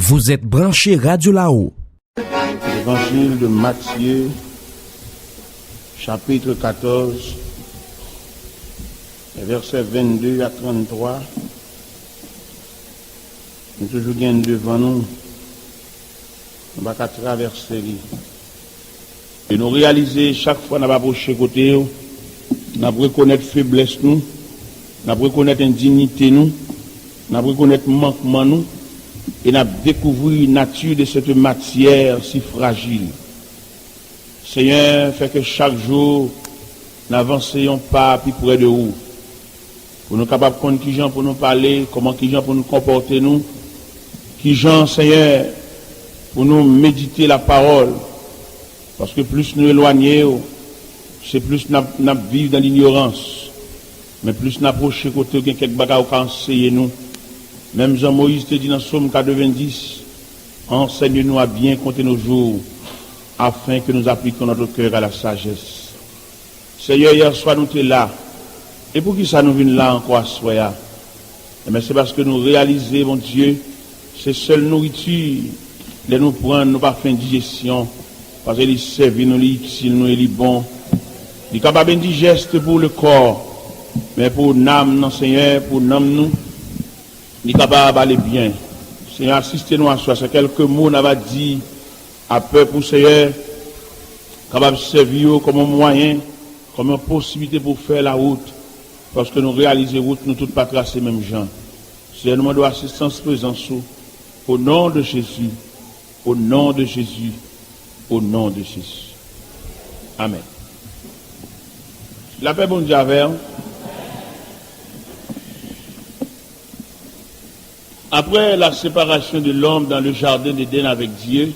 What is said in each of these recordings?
Vous êtes branché Radio là-haut. Évangile de Matthieu, chapitre 14, versets 22 à 33. Nous toujours bien devant nous. On va traverser. Et nous réaliser chaque fois qu'on va approcher côté, nous reconnaître faiblesse nous, nous reconnaître indignité nous, nous reconnaître manquement nous, et nous découvrir la nature de cette matière si fragile. Seigneur, fait que chaque jour, nous avancions pas plus près de vous. Pour nous capables de connaître qui gens pour nous parler, comment qui gens pour nous comporter nous, qui gens, Seigneur, pour nous méditer la parole. Parce que plus nous éloignons, c'est plus nous vivons dans l'ignorance. Mais plus nous approchons côté de quelques bagages qui enseignent nous. Même Jean-Moïse te dit dans Somme 90, enseigne-nous à bien compter nos jours, afin que nous appliquions notre cœur à la sagesse. Seigneur, hier soir nous sommes là. Et pour qui ça nous vient là encore à soir? Mais c'est parce que nous réalisons, mon Dieu, c'est seule nourriture, de nous prendre, nous pas faire digestion, parce qu'il servi nous, il utile nous, il est bon. Il est capable de digeste pour le corps, mais pour l'âme, non Seigneur, pour l'âme nous, il est capable d'aller bien. Seigneur, assistez-nous à soi. C'est quelques mots qu'on a dit à peu pour Seigneur, capable de servir comme un moyen, comme une possibilité pour faire la route, parce que nous réalisons la route, nous toutes pas tracer même gens. Seigneur, nous demandons assistance présence au nom de Jésus, au nom de Jésus, au nom de Jésus. Amen. La paix, bon Dieu, avec. Après la séparation de l'homme dans le jardin d'Éden avec Dieu,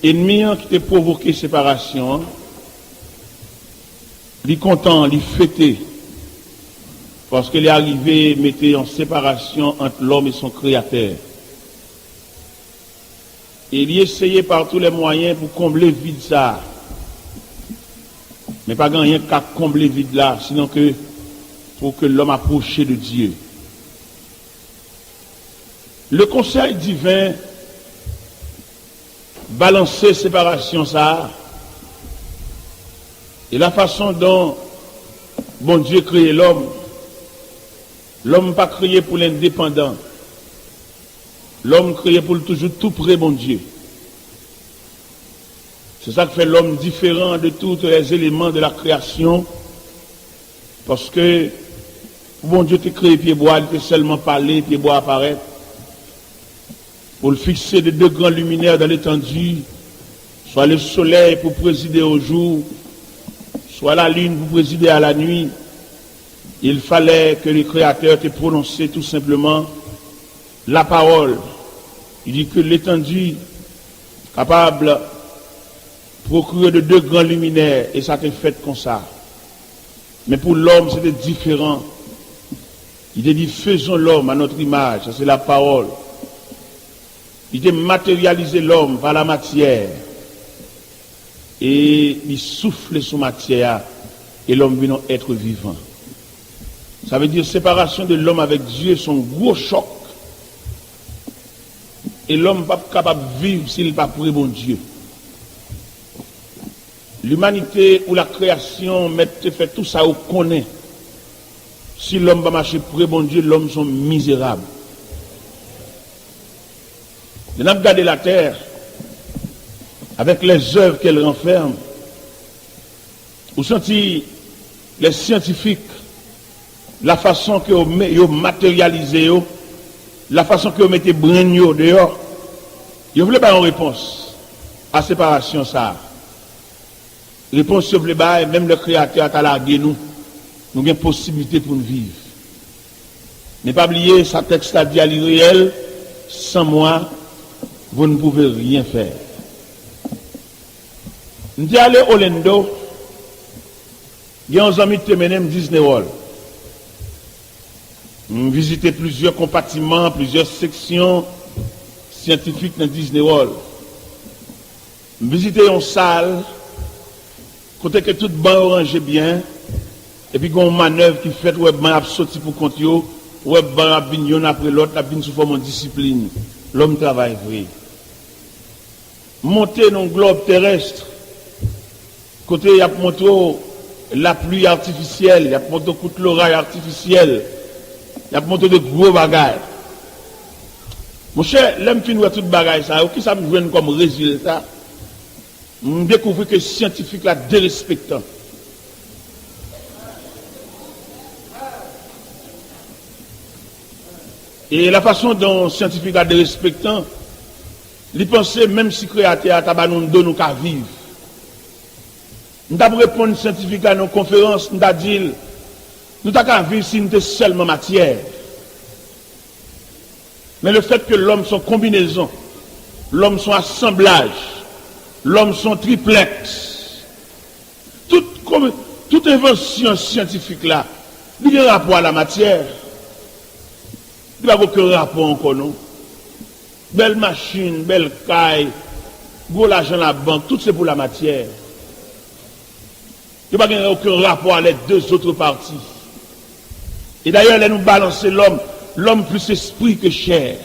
ennemi qui t'a provoqué séparation, il est content, il est fêté, parce qu'il est arrivé, mettait en séparation entre l'homme et son créateur. Et il essayait par tous les moyens pour combler le vide ça. Mais pas rien qu'à combler le vide là, sinon que pour que l'homme approche de Dieu. Le conseil divin balancer séparation ça et la façon dont bon Dieu créé l'homme pas créé pour l'indépendant, l'homme créé pour le toujours tout près bon Dieu. C'est ça qui fait l'homme différent de tous les éléments de la création, parce que bon Dieu t'a créé pied bois, il t'a seulement parlé, pied bois apparaître. Pour le fixer de deux grands luminaires dans l'étendue, soit le soleil pour présider au jour, soit la lune pour présider à la nuit, il fallait que le Créateur te prononce tout simplement la parole. Il dit que l'étendue capable de procurer de deux grands luminaires, et ça t'est fait comme ça. Mais pour l'homme, c'était différent. Il dit, faisons l'homme à notre image, ça c'est la parole. Il a matérialisé l'homme par la matière et il souffle sous matière et l'homme vient être vivant. Ça veut dire séparation de l'homme avec Dieu, son gros choc. Et l'homme n'est pas capable de vivre s'il n'est pas près bon Dieu. L'humanité ou la création fait tout ça au connaît. Si l'homme va marcher près bon Dieu, l'homme sont misérables. Nous avons regardé la terre avec les œuvres qu'elle renferme. Vous sentez les scientifiques, la façon que vous matérialisez, la façon que vous mettez brigno dehors. Vous voulez pas une réponse à la séparation ça. Réponse sur le bas, même le Créateur a largué nous. Nous avons une possibilité pour nous vivre. Ne pas oublier, sa texte a dit à l'irréel, sans moi, vous ne pouvez rien faire. Nous sommes allés au Orlando, il y a un ami qui me Disney World. Nous visité plusieurs compartiments, plusieurs sections scientifiques dans Disney World. Nous visité une salle, côté que tout le banc rangé bien, et puis il y a une manœuvre qui fait, ouais, banc a sorti pour compter, ouais, barabine, y'en après l'autre, la bin sous forme de discipline. L'homme travaille vrai. Monter dans le globe terrestre, côté, il y a montré la pluie artificielle, il y a montré coup de l'orage artificiel, il y a montré de gros bagages. Mon cher, l'homme fin tout bagage ça, qui ça me joue comme résultat? On découvre que les scientifiques là dérespectant. Et la façon dont les scientifiques là dérespectant, ils pensaient même si créateur a tabanon nous qu'à vivre. Nous avons répondu aux scientifiques à nos conférences, nous avons dit, nous avons qu'à vivre si nous sommes seulement matière. Mais le fait que l'homme son combinaison, l'homme son assemblage, l'homme son triplex, toute invention scientifique là, il y a un rapport à la matière. Il n'y a aucun rapport encore, non? Belle machine, belle caille, gros l'argent à la banque, tout c'est pour la matière. Il n'y a aucun rapport avec les deux autres parties. Et d'ailleurs, là, nous balancer l'homme plus esprit que chair.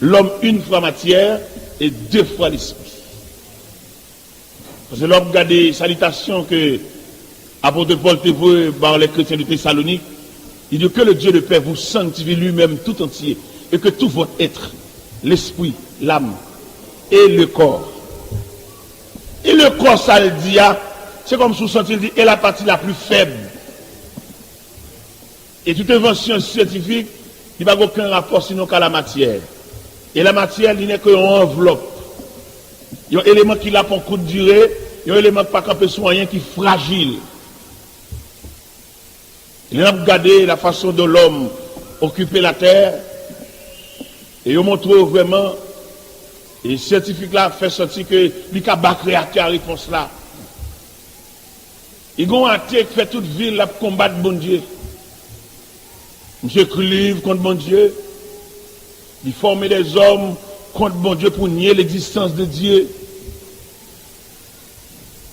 L'homme une fois matière et deux fois l'esprit. Parce que l'homme regarde des salutations que apôtre Paul t'évoque par les chrétiens de Thessalonique, il dit que le Dieu de paix vous sanctifie lui-même tout entier et que tout votre être, l'esprit, l'âme et le corps. Et le corps, ça le dit, c'est comme sous-senti, il dit, est la partie la plus faible. Et toute invention scientifique, il n'y a aucun rapport sinon qu'à la matière. Et la matière, il n'est qu'une enveloppe. Il y a un élément qui l'a pour un coup de durée, il y a un élément qui n'a pas soigner qui est fragile. Il a regardé la façon de l'homme occuper la terre, et il montre vraiment, et les scientifiques là fait sortir que il a battu créateur à réponse là. Ils ont un athée qui fait toute ville là pour combattre bon Dieu. Monsieur Clive contre bon Dieu. Il forme des hommes contre bon Dieu pour nier l'existence de Dieu.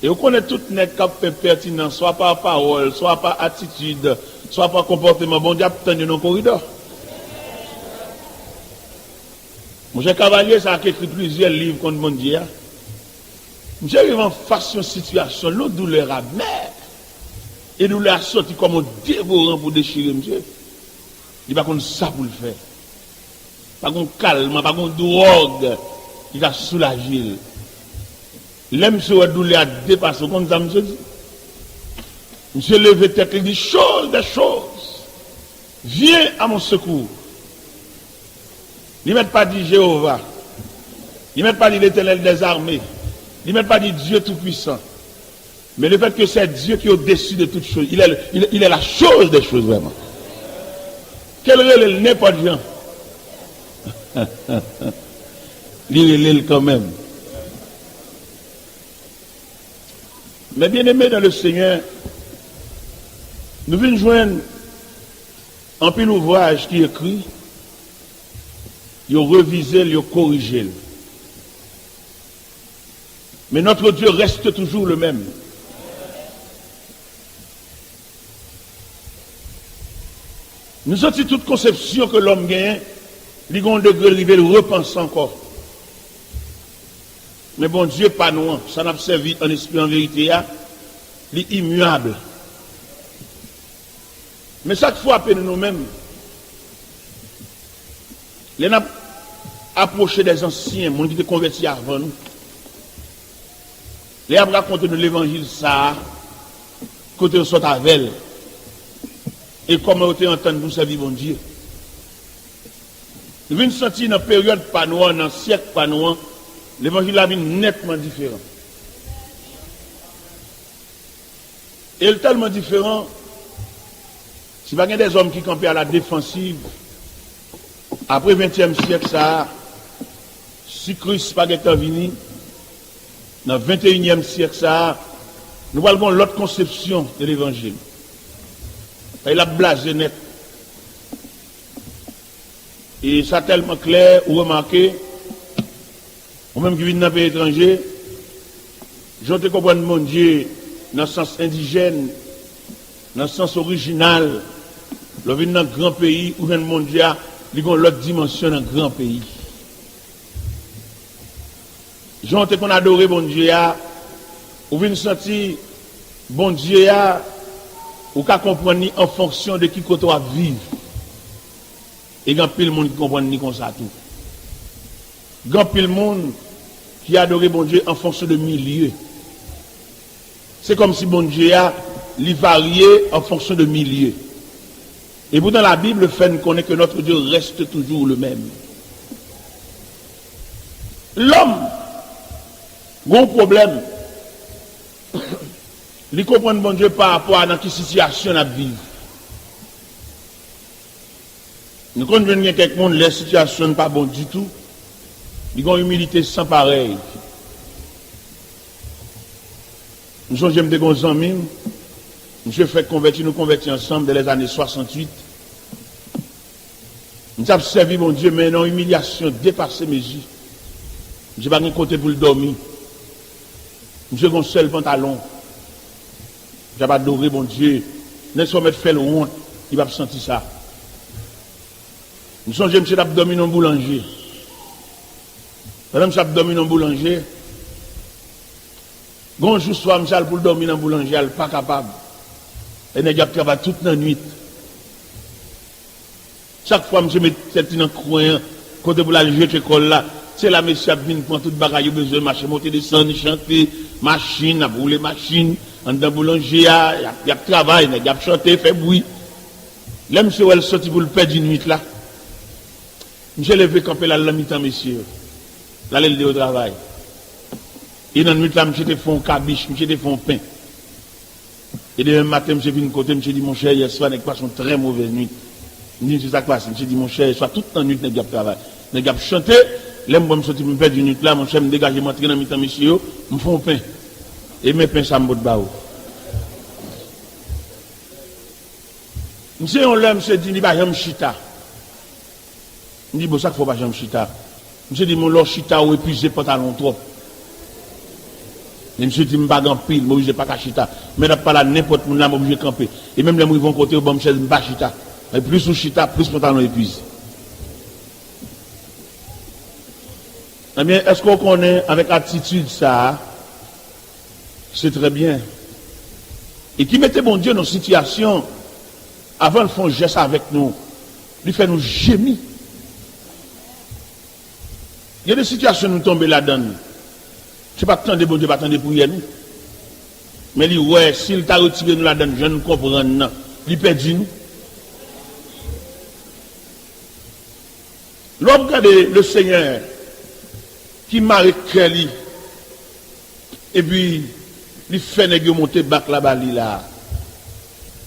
Et on connaît tout net qui fait pertinent, soit par parole, soit par attitude, soit par comportement. Bon Dieu a tendu dans le corridor. Monsieur Cavalier, ça a écrit plusieurs livres contre bon Dieu. Monsieur arrive en face d'une situation, l'autre douleur amère. Et nous l'a sorti comme un dévorant pour déchirer, monsieur. Il n'y a pas comme ça pour le faire. Pas comme calme, pas comme drogue. Il a soulagé. L'aime sur la douleur a dépassé, comme ça, monsieur dit. Monsieur levé tête, il dit, des choses. Viens à mon secours. Il ne met pas dit Jéhovah. Il ne met pas dit l'Éternel des armées. Il ne met pas dit Dieu Tout-Puissant. Mais le fait que c'est Dieu qui est au-dessus de toutes choses. Il est la chose des choses, vraiment. Quel est le n'importe gens? Il est quand même. Mais bien aimé dans le Seigneur, nous venons joindre un pile ouvrage qui est écrit, il a revisé, il a corrigé. Mais notre Dieu reste toujours le même. Nous sommes toute conception que l'homme gagne, il a un degré de le repense encore. Mais bon Dieu, pas nous, ça n'a pas servi en esprit en vérité, il est immuable. Mais chaque fois, après nous-mêmes, les n'a approché des anciens, mon qui étaient convertis avant nous. Les a raconté de l'évangile ça, côté on sort avec et comment on entend nous servir bon Dieu. Nous venons sentir dans la période pas noire, dans le siècle pas noir, l'évangile a vu nettement différent. Et il est tellement différent, si pas des hommes qui campaient à la défensive, après le 20e siècle, ça, si Christ pas été venu, dans le 21e siècle, ça, nous avons l'autre conception de l'évangile. Il a blasé net. Et ça tellement clair, ou remarqué, ou même qui vient dans pays étranger, je te comprends mon Dieu dans le sens indigène, dans le sens original, L'on vient dans un grand pays, ou vient mon Dieu, il y a l'autre dimension dans un grand pays. Jean qu'on adoré bon Dieu, ou vient sentir bon Dieu, ou qu'à comprendre en fonction de qui côté on vivre. Et grand pile monde qui comprend ni comme ça tout. Grand pile monde qui adore bon Dieu en fonction de milieu. C'est comme si bon Dieu il variait en fonction de milieu. Et pourtant la Bible fait nous connaître que notre Dieu reste toujours le même. L'homme, bon problème, il comprend bon Dieu par rapport à dans quelle situation on vit. Nous connaissons quelqu'un, les situations ne sont pas bonnes du tout. Ils ont une humilité sans pareil. Nous sommes des bons amis. Nous nous convertis ensemble dans les années 68. Nous avons servi mon Dieu, mais non, humiliation dépassée mes yeux. Je n'ai pas de côté pour le dormir. Je n'ai qu'un seul pantalon. Je n'ai pas adoré mon Dieu. Ne pas mettre fait le honte, il va sentir ça. Nous sommes M. Abdomin en boulanger. Madame Abdomin en boulanger. Bonjour, soir, M. pour dormir en boulanger, elle n'est pas capable. Et elle travaille toute la nuit. Chaque fois, je mets cette dans le coin, côté pour la jeter l'école là, c'est la monsieur qui vient prendre toute bagaille, il a besoin de marcher, monter, descendre, chanter, machine, rouler machine, en dans boulanger, il y a travail, il y a chanter, fait bruit. Là, monsieur, elle sorti pour le perdre une nuit là. Monsieur levé camper là, la mi-temps, monsieur. Là, il est au travail. Et dans la nuit là, monsieur te fait un cabiche, monsieur te fait un pain. Et demain matin, monsieur vient de côté, monsieur dit, mon cher, hier soir, n'est pas une très mauvaise nuit. Je dis, c'est ça qui passe. Monsieur dit, mon cher, soit toute la nuit, n'est pas travail. N'est pas chanter. Là, moi, je suis me perdre une nuit là, mon cher, me dégage, m'entrer dans le mi-temps, monsieur, me font un pain. Et mes pains, ça me botte bas. Monsieur, on l'a, monsieur dit, il va jamais chita. Je dis, bon, ça, il ne faut pas jamais chita. Monsieur dit, mon lor chita ou épuisé pantalon trop. Et monsieur dit, je ne suis pas en pile, je ne suis pas à chita. Mais je ne pas là, n'importe où, je suis obligé de camper. Et même les gens qui vont côté, bon, monsieur, je ne suis pas chita. Et plus on chita, plus pantalon épuisé. Eh bien, est-ce qu'on connaît avec attitude ça? C'est très bien. Et qui mettait bon Dieu dans une situation, avant de faire un geste avec nous, lui fait nous gémir. Il y a des situations où nous tombons là-dedans. Je ne sais pas tant de bon Dieu, pas tant de prières nous. Mais lui, ouais, s'il t'a retiré nous là-dedans, je ne comprends pas. Il perdu nous. L'homme regarde le Seigneur qui marie Kelly et puis il fait négocier monter bac là-bas là.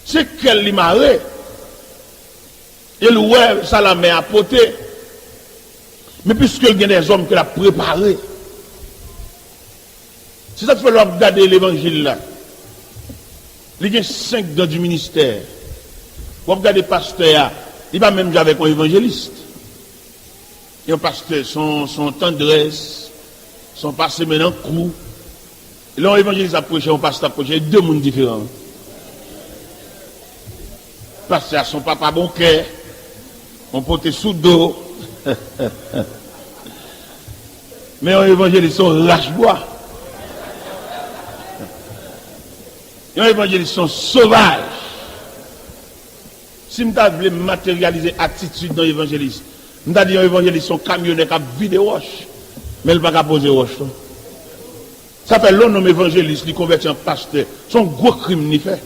C'est qu'elle lui marie. Et le ouais, ça la met à poter. Mais puisque il y a des hommes qui l'ont préparé. C'est ça qu'il faut regarder l'évangile là. Il y a 5 dans du ministère. Vous regardez le pasteur, il va même avec un évangéliste. Et un pasteur, son tendresse, son passé maintenant crou. Et là, l'évangéliste a prêché, un pasteur a prêché, deux mondes différents. Pasteur, son papa bon cœur, on portait sous dos. Mais un évangéliste, son lâche-bois. Un évangéliste, son sauvage. Si je voulais matérialiser l'attitude d'un évangéliste, je vais dire un évangéliste, son camionneur qui a vidé roche, mais il ne va pas poser roche. Ça fait l'homme évangéliste, il convertit en pasteur. Son gros crime, il fait.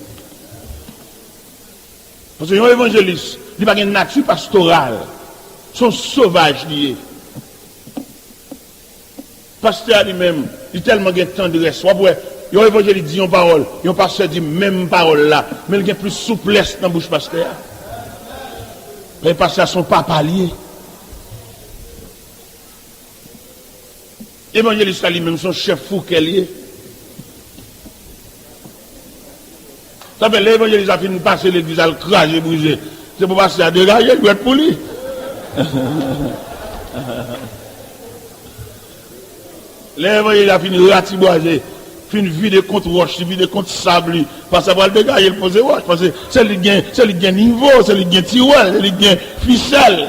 Parce que un évangéliste, il n'a pas une nature pastorale. Son sauvage lié. Pasteur lui-même, il a tellement de tendresse. Il y a un évangéliste dit une parole, il y a un pasteur dit même parole là, mais il y a plus souplesse dans la bouche pasteur. Le pasteur son papa lié. L'évangéliste lui-même, son chef fou qu'elle est. Ça fait l'évangéliste a fini de passer l'église à le craser, briser. C'est pour passer à dégager, il doit être pour lui. L'évangéliste a fini de ratiboiser. fin vide contre roche, vide contre sable, parce que le dégât, il pose roche, parce que c'est le gain niveau, c'est le gain tiroir, c'est le gain ficelle.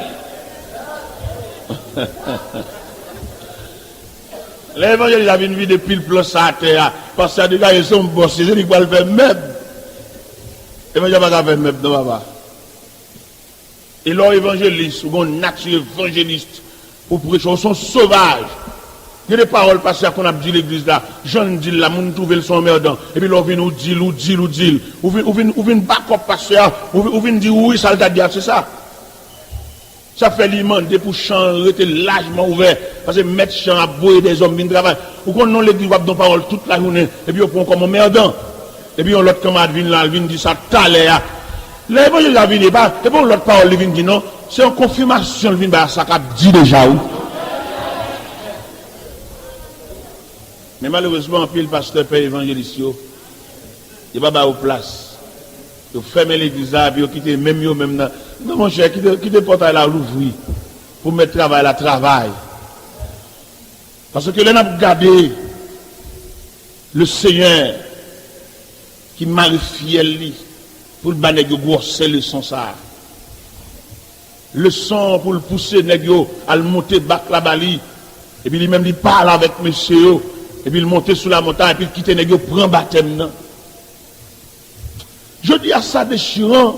L'évangile a une vie de pile place à terre, parce que les gars, ils sont bossés, ils vont le faire même. L'évangile va faire même, non, papa. Et leur évangéliste, ou une nature évangéliste, pour prêcher, ils sont sauvages. Il y a des paroles passées qu'on a dit l'église là, Jean dit là, moun trouve le son merdant, et puis l'on vient nous dire, ou vient backup pasteur, ou vient dire oui, ça le t'a dit, c'est ça. Ça fait l'immense pour champ rester largement ouvert, parce que mettre champ à boire des hommes qui travaillent. Ou qu'on non l'église va donner parole toute la journée, et puis on prend comme un merdant, et puis on l'autre camarade vient là, vient dire ça t'allait. L'évangile la vie n'est pas, et puis l'autre parole vient dire non, c'est une confirmation, le vient bah ça qu'a dit déjà où. Mais malheureusement, puis le pasteur père évangéliste, il va pas aux place. Il ferme l'église là, puis il quitte même yo même là. Non mon cher, quitte portail là l'ouvrir pour mettre travail à travail. Parce que là on a regardé le Seigneur qui marie lui pour le banner de grosser le son ça. Le son pour le pousser nèg à le monter bac la bali et puis lui même il parle avec monsieur. Et puis il monte sous la montagne, et puis il quitte les gars, prend baptême. Je dis à ça déchirant.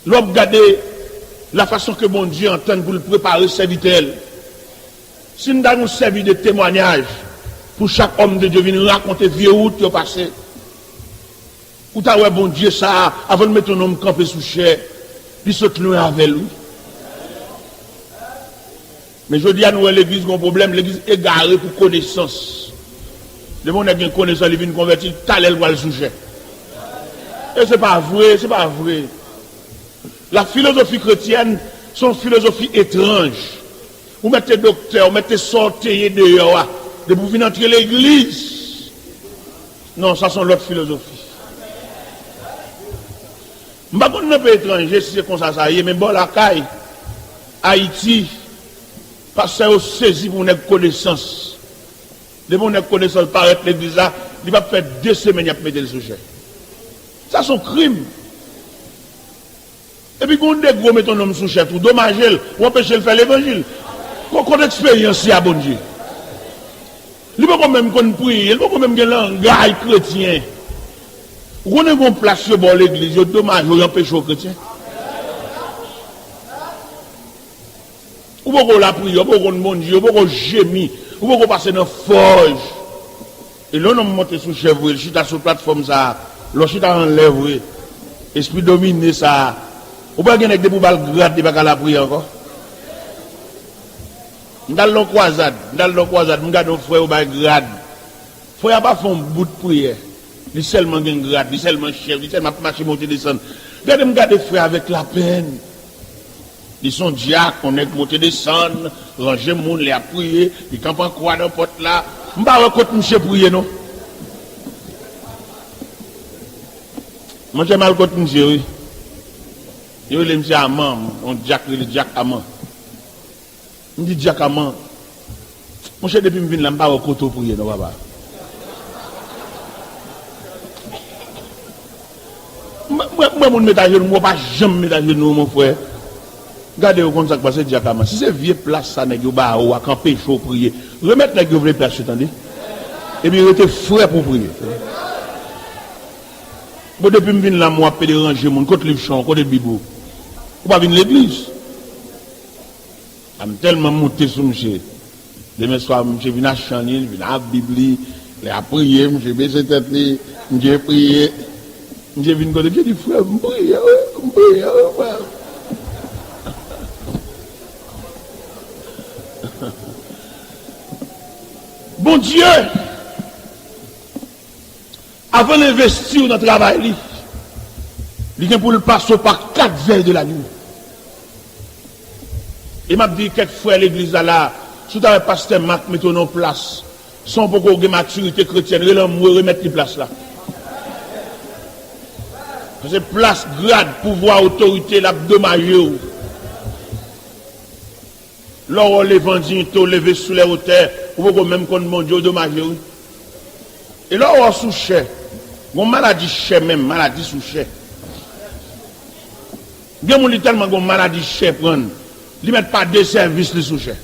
L'homme regarde la façon que mon Dieu entend pour le préparer serviteur. Si nous avons servi de témoignage pour chaque homme de Dieu venir raconter vieux route qui a passé. Ou t'as ouais bon Dieu ça, avant de mettre ton homme campé sous chair, il saute loin avec lui. Mais je dis à nous, l'église a un problème, l'église est égarée pour connaissance. Le monde a une connaissance, il vient convertir, tel elle voit le sujet. Et c'est pas vrai, c'est pas vrai. La philosophie chrétienne, c'est une philosophie étrange. Vous mettez docteur, vous mettez sorcier dehors, de vous venir entrer l'église. Non, ça c'est l'autre philosophie. Je ne sais pas si étranger, si c'est comme ça, mais bon, la caille, Haïti, parce que c'est saisi pour une connaissance. De mon connaissance paraît l'église là, il va faire 2 semaines à mettre le sujet. Ça c'est un crime. Et puis quand on gros met ton homme sous chef, ou dommage, ou empêcher de faire l'évangile. Qu'on expérience à bon Dieu. Il ne peut pas même qu'on prie, il ne peut pas même qu'il y ait un langage chrétien. Ou on est bon place sur l'église, dommage, ou empêcher aux chrétiens. Ou beaucoup la prière, ou beaucoup mon Dieu, ou beaucoup gémir, ou beaucoup passer dans forge. Et là, on monte sous chèvre, le chita sur plateforme ça, le chita enlève, esprit dominé ça. Ou pas gagner des boules grades, pas la prière encore. Dans le croisade, m'garde nos frères au bas grade. Frère pas font bout de prière. Il seulement gagne grade, il seulement chef, il seulement marcher monter descendre. Regardez m'garde frère avec la peine. Ils sont diacres, on est monté descendre, ranger moun les a prier, ils campent en croix dans porte là. M'pa recote monsieur prier non. Moi j'ai mal contre monsieur oui. Yo le monsieur amant, on diacre le diacre amant. On dit diacre amant. Mon cher depuis me vinn là m'pa recote prier non papa. Moi mon mettre à genoux, moi pas jamais mettre à genoux mon frère. Regardez comme ça passe diacre. Si c'est vieux place ça nèg yo ba ou à camper chaud prier. Remettre nèg yo vraie place attendez. Et puis rester frère pour prier. Bon depuis me vinn là moi peut déranger mon côté livre chant, côté bible. Ou pas venir l'église. Am tellement monté sur monsieur. Demain soir monsieur vient à chanter, vient à Bible, il a prié, monsieur baissé tête li, monsieur prié. Monsieur vient côté dit frère, prier. Bon Dieu, avant d'investir dans le travail, il vient pour le passer par 4 veilles de la nuit. Et m'a dit quelques frères l'église là, sous le pasteur Marc mettons en place, sans beaucoup de maturité chrétienne, il va remettre les places là. Parce que place, grade, pouvoir, autorité, l'abdomailleux. Lors l'évangile, levé sous les hauteurs, ou même qu'on mon Dieu dommage. Et là, on sous cher. Une maladie cher même, maladie sous cher. Bien, mon tellement une maladie cher prendre. Ils ne mettent pas de services sous cher.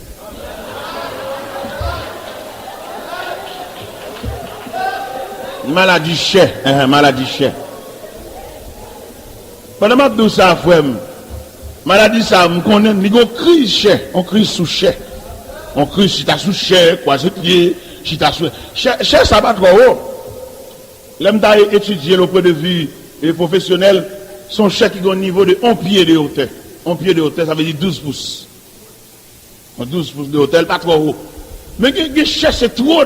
Maladie chère, maladie chère. Pendant que ça, frère, maladie ça, on connaît, il y a une crise chère, on crise sous chère. On crise si tu as sous chère, quoi, c'est pied, si tu as sous chère, ça va trop haut. L'homme t'a étudié le point de vue professionnel, son chèque qui a un niveau de 1 pied de hauteur. 1 pied de hauteur, ça veut dire 12 pouces. 12 pouces de hauteur, pas trop haut. Mais que chère, c'est trop.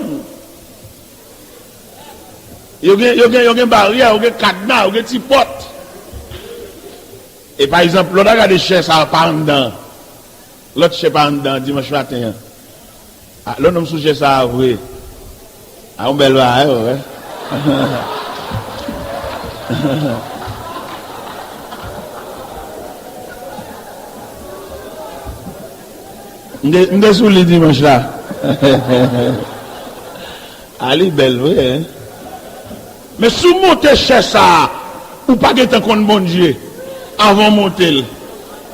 Il y a une barrière, il y a un cadenas, il y a un petit pote. Et par exemple, l'autre a des chaises, ça pas en dedans. L'autre chais pas en dedans, dimanche matin. Ah, l'autre homme sous ça, oui. Ah, on belle va, ouais. On est sous le dimanche là. Allez, belle, oui, hein. Mais si vous montez chez ça, ou pas de temps qu'on bon Dieu, avant de monter,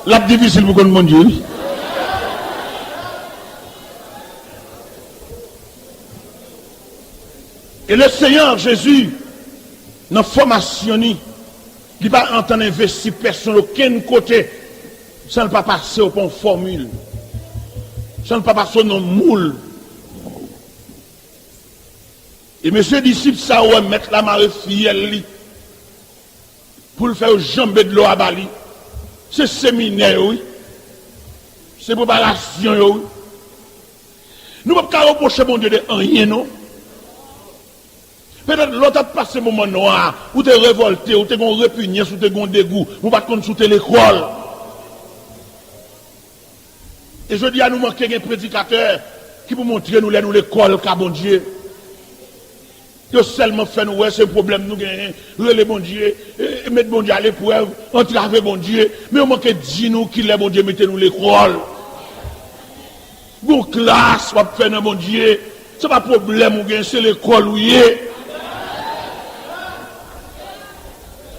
là, difficile pour qu'on bon Dieu. Et le Seigneur Jésus, dans la formation, il ne va pas entendre investir personne aucun côté, sans ne pas passer au point formule, sans ne pas passer au moule. Et monsieur disciple, ça ouais, mettre la marée fielle pour le faire jambes de l'eau à Bali. C'est séminaire, oui. C'est préparation, oui. Nous ne pouvons pas reprocher mon Dieu de rien, non. Peut-être l'autre a passé un moment noir, ou t'es révolté, ou t'es répugnance, ou t'es dégoût, ou pas de sous l'école. Et je dis à nous manquer un prédicateur qui peut montrer nous l'école, car bon Dieu. Yo seulement fait nous c'est un problème nous gagnons le bon Dieu mettre bon Dieu à l'épreuve entraver bon Dieu mais on manque dire nous qu'il est bon Dieu mettez nous l'école bon classe va faire dans bon Dieu c'est pas problème ou gagne c'est l'école où y est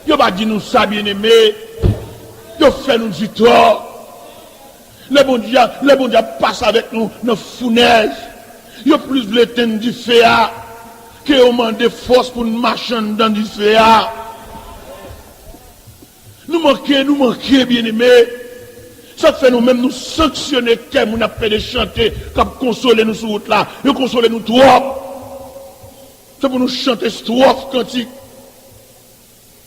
yo pas dit nous ça bien aimé yo fait nous du tort le bon Dieu passe avec nous dans fournaise yo plus l'éteindre du feu que on demande de force pour nous marcher dans du feu. Nous manquons bien aimé. Ça fait nous-mêmes nous sanctionner que nous avons fait de chanter, comme consoler nous sur route là. Nous consoler nous trop. C'est pour nous chanter strophe cantique.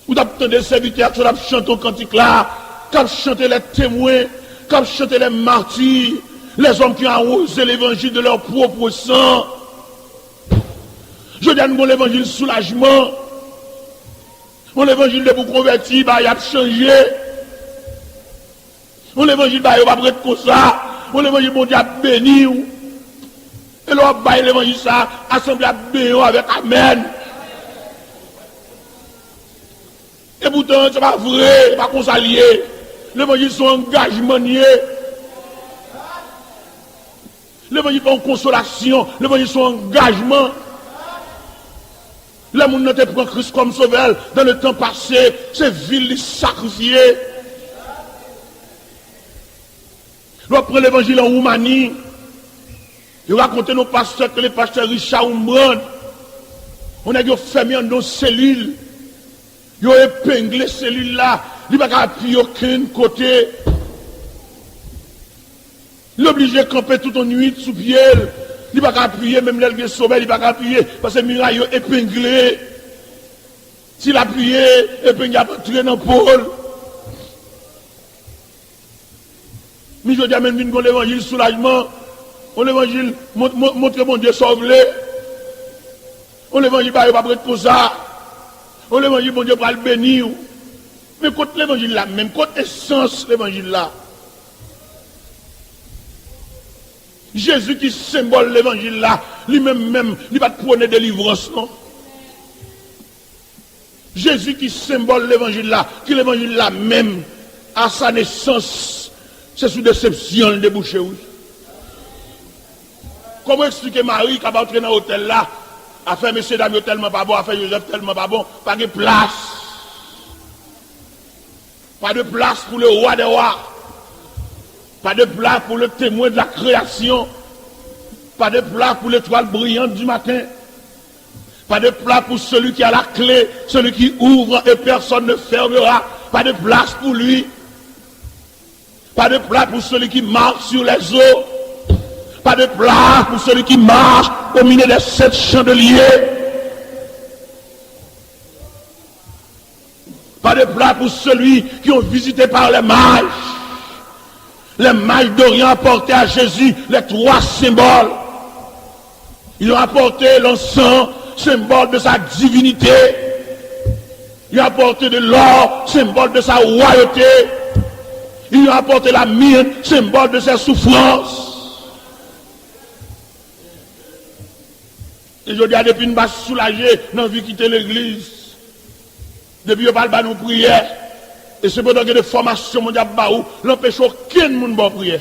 Vous avez des serviteurs qui chantent au cantique là, qui chanter les témoins, qui chanter les martyrs, les hommes qui ont arrosé l'évangile de leur propre sang. Je dis à nous l'évangile soulagement. On l'évangile de vous convertir, il a changé. On l'évangile, il va être comme ça. On l'évangile, mon Dieu, béni. Et là, on l'évangile, ça, assemblée à béni avec Amen. Et pourtant, c'est pas vrai, c'est pas comme ça lié. L'évangile, son engagement lié. L'évangile, son consolation. L'évangile, son engagement. Les gens n'ont pas pris Christ comme sauveur dans le temps passé, c'est vil sacrifié. Nous prenons l'évangile en Roumanie. Ils racontent nos pasteurs que les pasteurs Richard Oumbran, on a fermé dans nos cellules. Ils ont épinglé ces cellules là. Ils n'ont pas appuyé aucun côté. Ils sont obligés de camper toute la nuit sous pied. Il ne va pas appuyer, même l'elgue sommeil, il ne va pas appuyer, parce que le muraille est épinglé. S'il appuie, épinglé, il va entrer dans le pôle. Mais je dis même l'évangile soulagement, on l'évangile, montre mon Dieu sauve-le. On l'évangile, il va pas être comme ça. On l'évangile, mon Dieu, va le bénir. Mais contre l'évangile là, même contre l'essence l'évangile là. Jésus qui symbole l'évangile là, lui-même, il va te prendre délivrance, non? Jésus qui symbole l'évangile là, qui l'évangile là même, à sa naissance, c'est sous déception le débouché, oui. Comment expliquer Marie qui va entrer dans l'hôtel là, affaire monsieur Dame tellement pas bon, affaire Joseph tellement pas bon, pas de place. Pas de place pour le roi des rois. Pas de place pour le témoin de la création. Pas de place pour l'étoile brillante du matin. Pas de place pour celui qui a la clé, celui qui ouvre et personne ne fermera. Pas de place pour lui. Pas de place pour celui qui marche sur les eaux. Pas de place pour celui qui marche au milieu des 7 chandeliers. Pas de place pour celui qui ont visité par les mages. Les mages d'Orient apportaient à Jésus les 3 symboles. Ils ont apporté l'encens, symbole de sa divinité. Ils ont apporté de l'or, symbole de sa royauté. Ils ont apporté la myrrhe, symbole de ses souffrances. Et je dis, depuis une base soulagée, nous avons quitter l'église. Depuis qu'on parle de nos prières. Et c'est pendant que des formations mondiales l'empêche aucun monde de prier.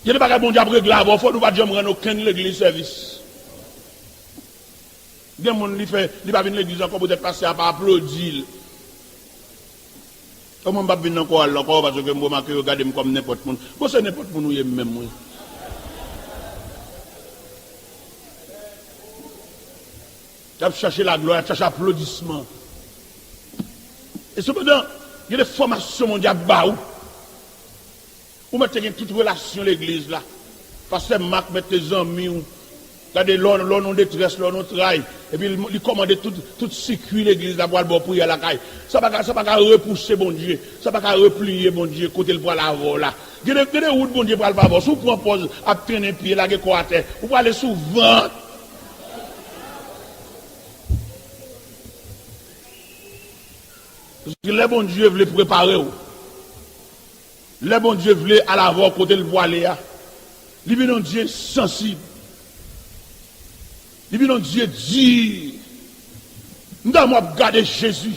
Il y a des bagages mondiaux régler avant, il faut nous pas jamais rendre aucun l'église service. Il y a des gens qui ne pas venir l'église encore pour être passé à pas applaudir. Comment je ne vais pas venir encore parce que je remarque que regardez comme n'importe qui. Moi, c'est n'importe qui, nous même. Tu as cherché la gloire, tu as cherché l'applaudissement. Et cependant, il y a des formations mondiales où mettez toute relation l'église là. Parce que Marc met tes amis, regardez l'on en détresse, l'on en travail. Et puis il commande tout circuit l'église là pour aller prier à la caille. Ça ne va pas repousser bon Dieu. Ça ne va pas replier bon Dieu côté le poil à là. Il y a des routes bon Dieu pour aller voir. Si vous prenez pause, à traîner pied là, quoi à terre, vous pouvez aller souvent. Parce que les bons dieux voulaient préparer. Les bons dieux voulaient à l'avant côté le voilé. Les bons dieux sensibles. Les bons dieux dit. Nous avons regardé Jésus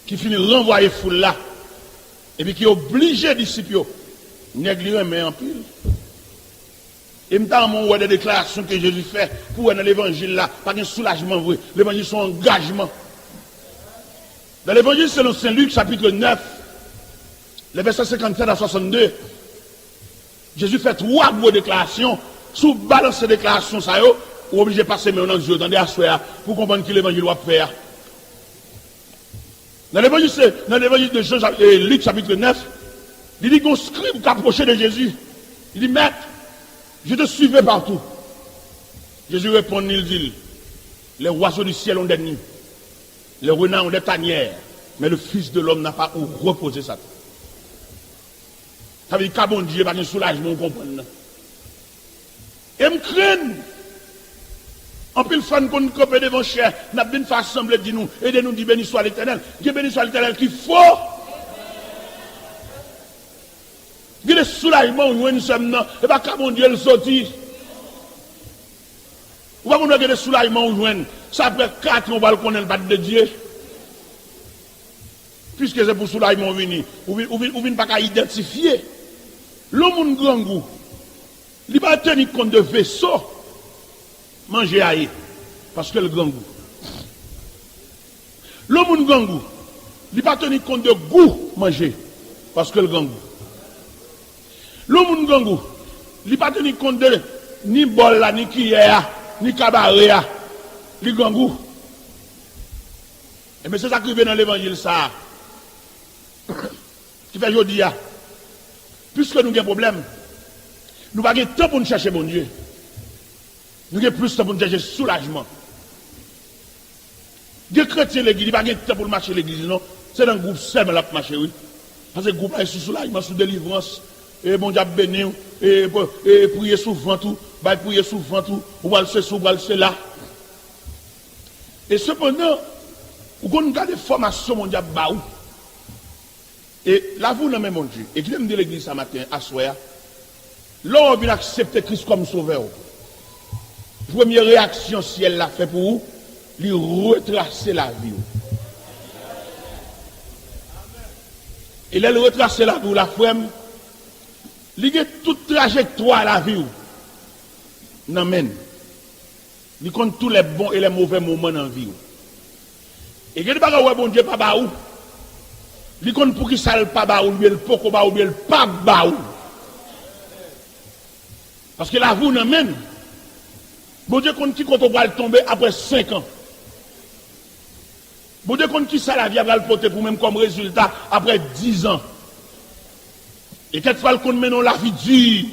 qui finit renvoyer foule là. Et puis qui est obligé les disciples négliger mais en pile. Et maintenant, des déclarations que Jésus fait pour dans l'évangile là, pas un soulagement vrai. L'évangile son engagement. Dans l'évangile selon Saint Luc, chapitre 9, les versets 57 à 62, Jésus fait 3 grosses déclarations. Sous balance ces déclarations, ça y est, ou obligé de passer maintenant Dieu, attendez à soi, pour comprendre que l'évangile doit faire. Dans l'évangile de Jean, Luc, chapitre 9, il dit qu'on scribe qui approchait de Jésus. Il dit, Maître, je te suivais partout. Jésus répond, il dit, les oiseaux du ciel ont des nids. Les renards ont des tanières, mais le Fils de l'homme n'a pas où reposer sa tête. Ça veut dire qu'à bon Dieu, pas de soulagement, on comprend. Et me craigne. En plus, le fan qu'on copie devant cher, n'a bien fait assembler de nous, et de nous dire béni soit l'Éternel. Dieu béni soit l'Éternel qu'il faut. Il y a des soulagements où nous sommes là, et pas qu'à bon Dieu le sortir. Ou pas qu'on a des soulagements où nous ça après 4 ans, on va le connaître le de Dieu. Puisque c'est pour soulagement venir. Ou ne pas identifier. L'homme grand goût. Il va tenir compte de vaisseau. Manger aïe. Parce que le grand goût. L'homme grand goût. Il va tenir compte de goût manger. Parce que le grand goût. L'homme grand goût. Il va tenir compte de ni bol là, ni cuillère, ni cabaret. Les grands goûts. Et mais c'est ça qui vient dans l'évangile, ça. Qui fait aujourd'hui, puisque nous avons un problème, nous n'avons pas de temps pour nous chercher bon Dieu. Nous avons plus de temps pour nous chercher soulagement. Des chrétiens, l'église, ils n'ont pas de temps pour marcher l'église, non. C'est dans le groupe seul, mais là, pour marcher, oui. Parce que le groupe est sous soulagement, sous délivrance. Et bon Dieu béni, et prier souvent tout, prier souvent tout, ou va le faire, ou va le faire là. Et cependant, vous avez des formations mondiales. Et là, vous n'avez mon Dieu. Et qui me dit l'église ce matin, à soir, là, on vient accepter Christ comme sauveur. Première réaction, si elle l'a fait pour vous, lui retracer la vie. Et là, elle retracer la vie, la frère, Il y a toute trajectoire à la vie. Non, men. Il compte tous les bons et les mauvais moments dans la vie. Et il y a des choses bon Dieu pas baou. Il compte pour qui ça le pas baou, le poko baou, le pas baou. Parce que la vie, non, men. Bon Dieu compte qui quand on va tomber après 5 ans. Bon Dieu compte qui ça la vie va le porter pour même comme résultat après 10 ans. Et quelquefois le compte maintenant la vie dure.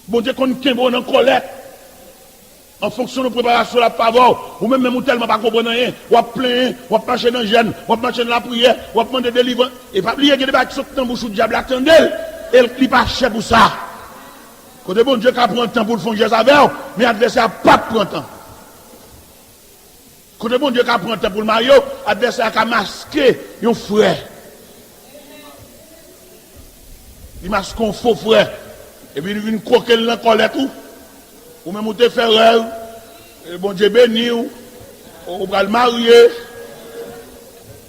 Bon Dieu compte qui est bon en colère. En fonction de préparation la pavor, ou même tellement pas comprendre rien, ou à plein, ou à marcher dans le jeûne, ou à marcher dans la prière, ou à demander délivrance. Et pas oublier que des bâtiments qui sont dans le bouche du diable attendent, et il n'est pas cher pour ça. Quand bon Dieu qui prend le temps pour le faire avec eux, mais l'adversaire n'a pas pris le temps. Quand bon Dieu qui prend le temps pour le marier, l'adversaire a masqué un frère. Il masque un faux frère. Et puis il vient croquer dans la colère tout. Ou même te faire rêve, bon Dieu béni, ou va le marier.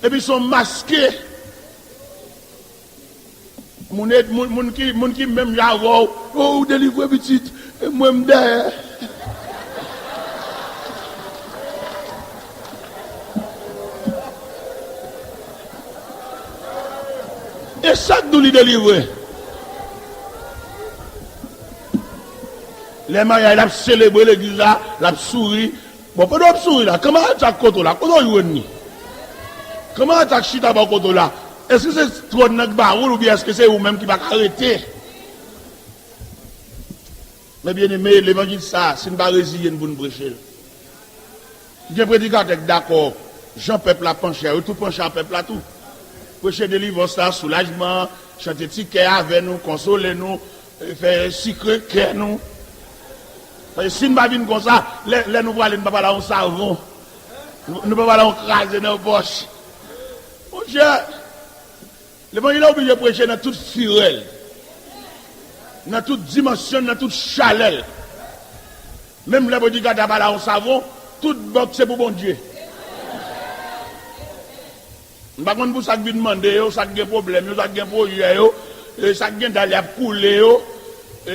Et puis ils sont masqués. Moun qui même j'avoue, oh, délivre petite, moi m'dère. Et ça nous lui délivrer. Les mariages, ils ont célébré l'église là, ils ont souri. Bon, pas de sourire là. Comment attaque côté là? Comment ils Comment attaque chita dans côté là? Est-ce que c'est trop de baroul ou bien est-ce que c'est vous-même qui va arrêter? Mais bien aimé, l'évangile ça, c'est une résilier pour nous prêcher. Il y a un prédicateur d'accord. Jean peuple a penché, tout penché à peuple là tout. Prêcher délivrance là, soulagement, chanter ticket avec nous, consoler nous, faire secret cœur nous. Si nous ne venons pas comme ça, les nous voyons, nous ne pouvons pas aller en savon. Nous ne pouvons pas aller en craser dans nos poches. Mon cher, l'évangile est obligé de prêcher dans toute furelle, dans toute dimension, dans toute chaleur. Même les bodyguards qui aller en savon, tout box c'est pour bon Dieu. Nous ne pouvons pas ça qui demander, ça qui a des problèmes, ça qui a des projets, ça qui a d'aller à couler.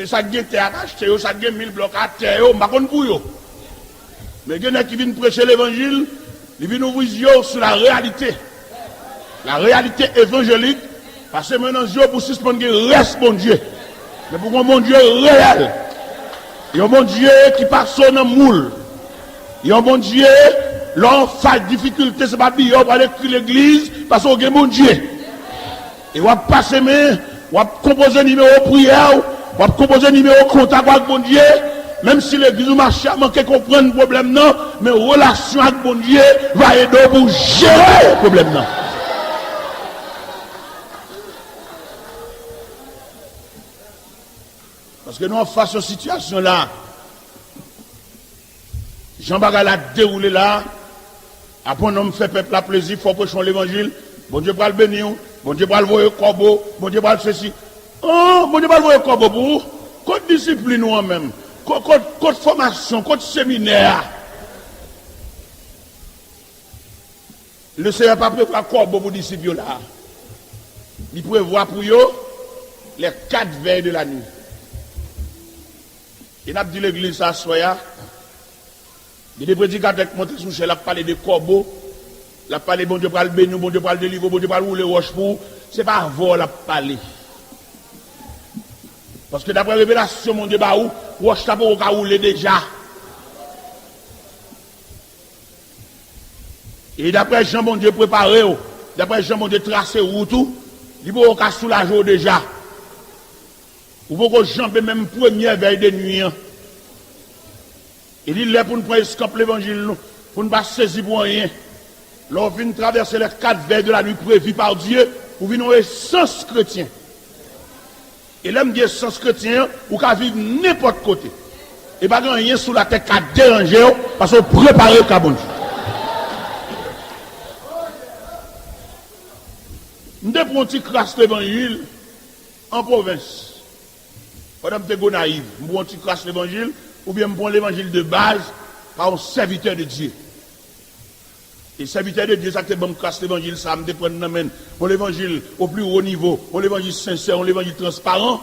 Ça gagne à acheter, ça gagne 1000 blocs à terre, je ne sais pas pour eux. Mais il y en a qui viennent prêcher l'évangile, ils viennent ouvrir les yeux sur la réalité. La réalité évangélique, parce que maintenant, les yeux pour suspendre le reste, bon Dieu. Mais pour un bon Dieu réel. Il y a un bon Dieu qui passe dans le moule. Il y a un bon Dieu, l'on fait difficulté, c'est pas bien, on va aller écrire l'église, parce qu'on a un bon Dieu. Et on va passer, on va composer un numéro de prière. On va composer un numéro de contact avec bon Dieu, même si l'église ou marché a manqué comprendre le problème, non, mais relation avec bon Dieu va aider pour gérer le problème, non. Parce que nous, face à cette situation là, Jean-Baptiste a déroulé là, après on fait peuple à plaisir, il faut prêcher l'évangile, bon Dieu va le bénir, bon Dieu va le voir au corbeau, bon Dieu va le ceci. Oh, mon Dieu, pas le corbeau pour vous. Côte discipline nous-mêmes, côte formation, côte séminaire. Le Seigneur n'a pas prévu un corbeau pour disciples là. Il prévoit pour eux les 4 veilles de la nuit. Il n'a pas dit l'église ça soya. Il y a des prédicateurs qui montent sur le a parlé de corbeau. Il a parlé bon Dieu pour le bénir, bon Dieu pour le délivrer, bon Dieu pour le rouler roche pour. Ce n'est pas vol à parler. Parce que d'après la révélation, mon Dieu, bah où, roche tapo au cas rouler déjà. Et d'après Jean, mon Dieu, préparé, d'après Jean, mon Dieu, tracé route, il faut au cas soulager déjà. Ou faut que Jean même première veille de nuit. Il dit là pour nous prendre escape l'évangile, pour ne pas saisir pour rien. L'on vient traverser les 4 veilles de la nuit prévues par Dieu, pour venir au sens chrétien. Et l'homme dit sens chrétien, ou qu'à vivre n'importe côté. Et pas rien sous la tête qui a dérangé, parce qu'on prépare le carbone. Nous devons un petit crasse l'évangile en province. Pendant que tu es naïf, nous devons un petit crasse l'évangile, ou bien nous prenons l'évangile de base par un serviteur de Dieu. Et serviteur de Dieu, ça que bon crasse l'évangile, ça me dépend de l'évangile au plus haut niveau, l'évangile sincère, l'évangile transparent.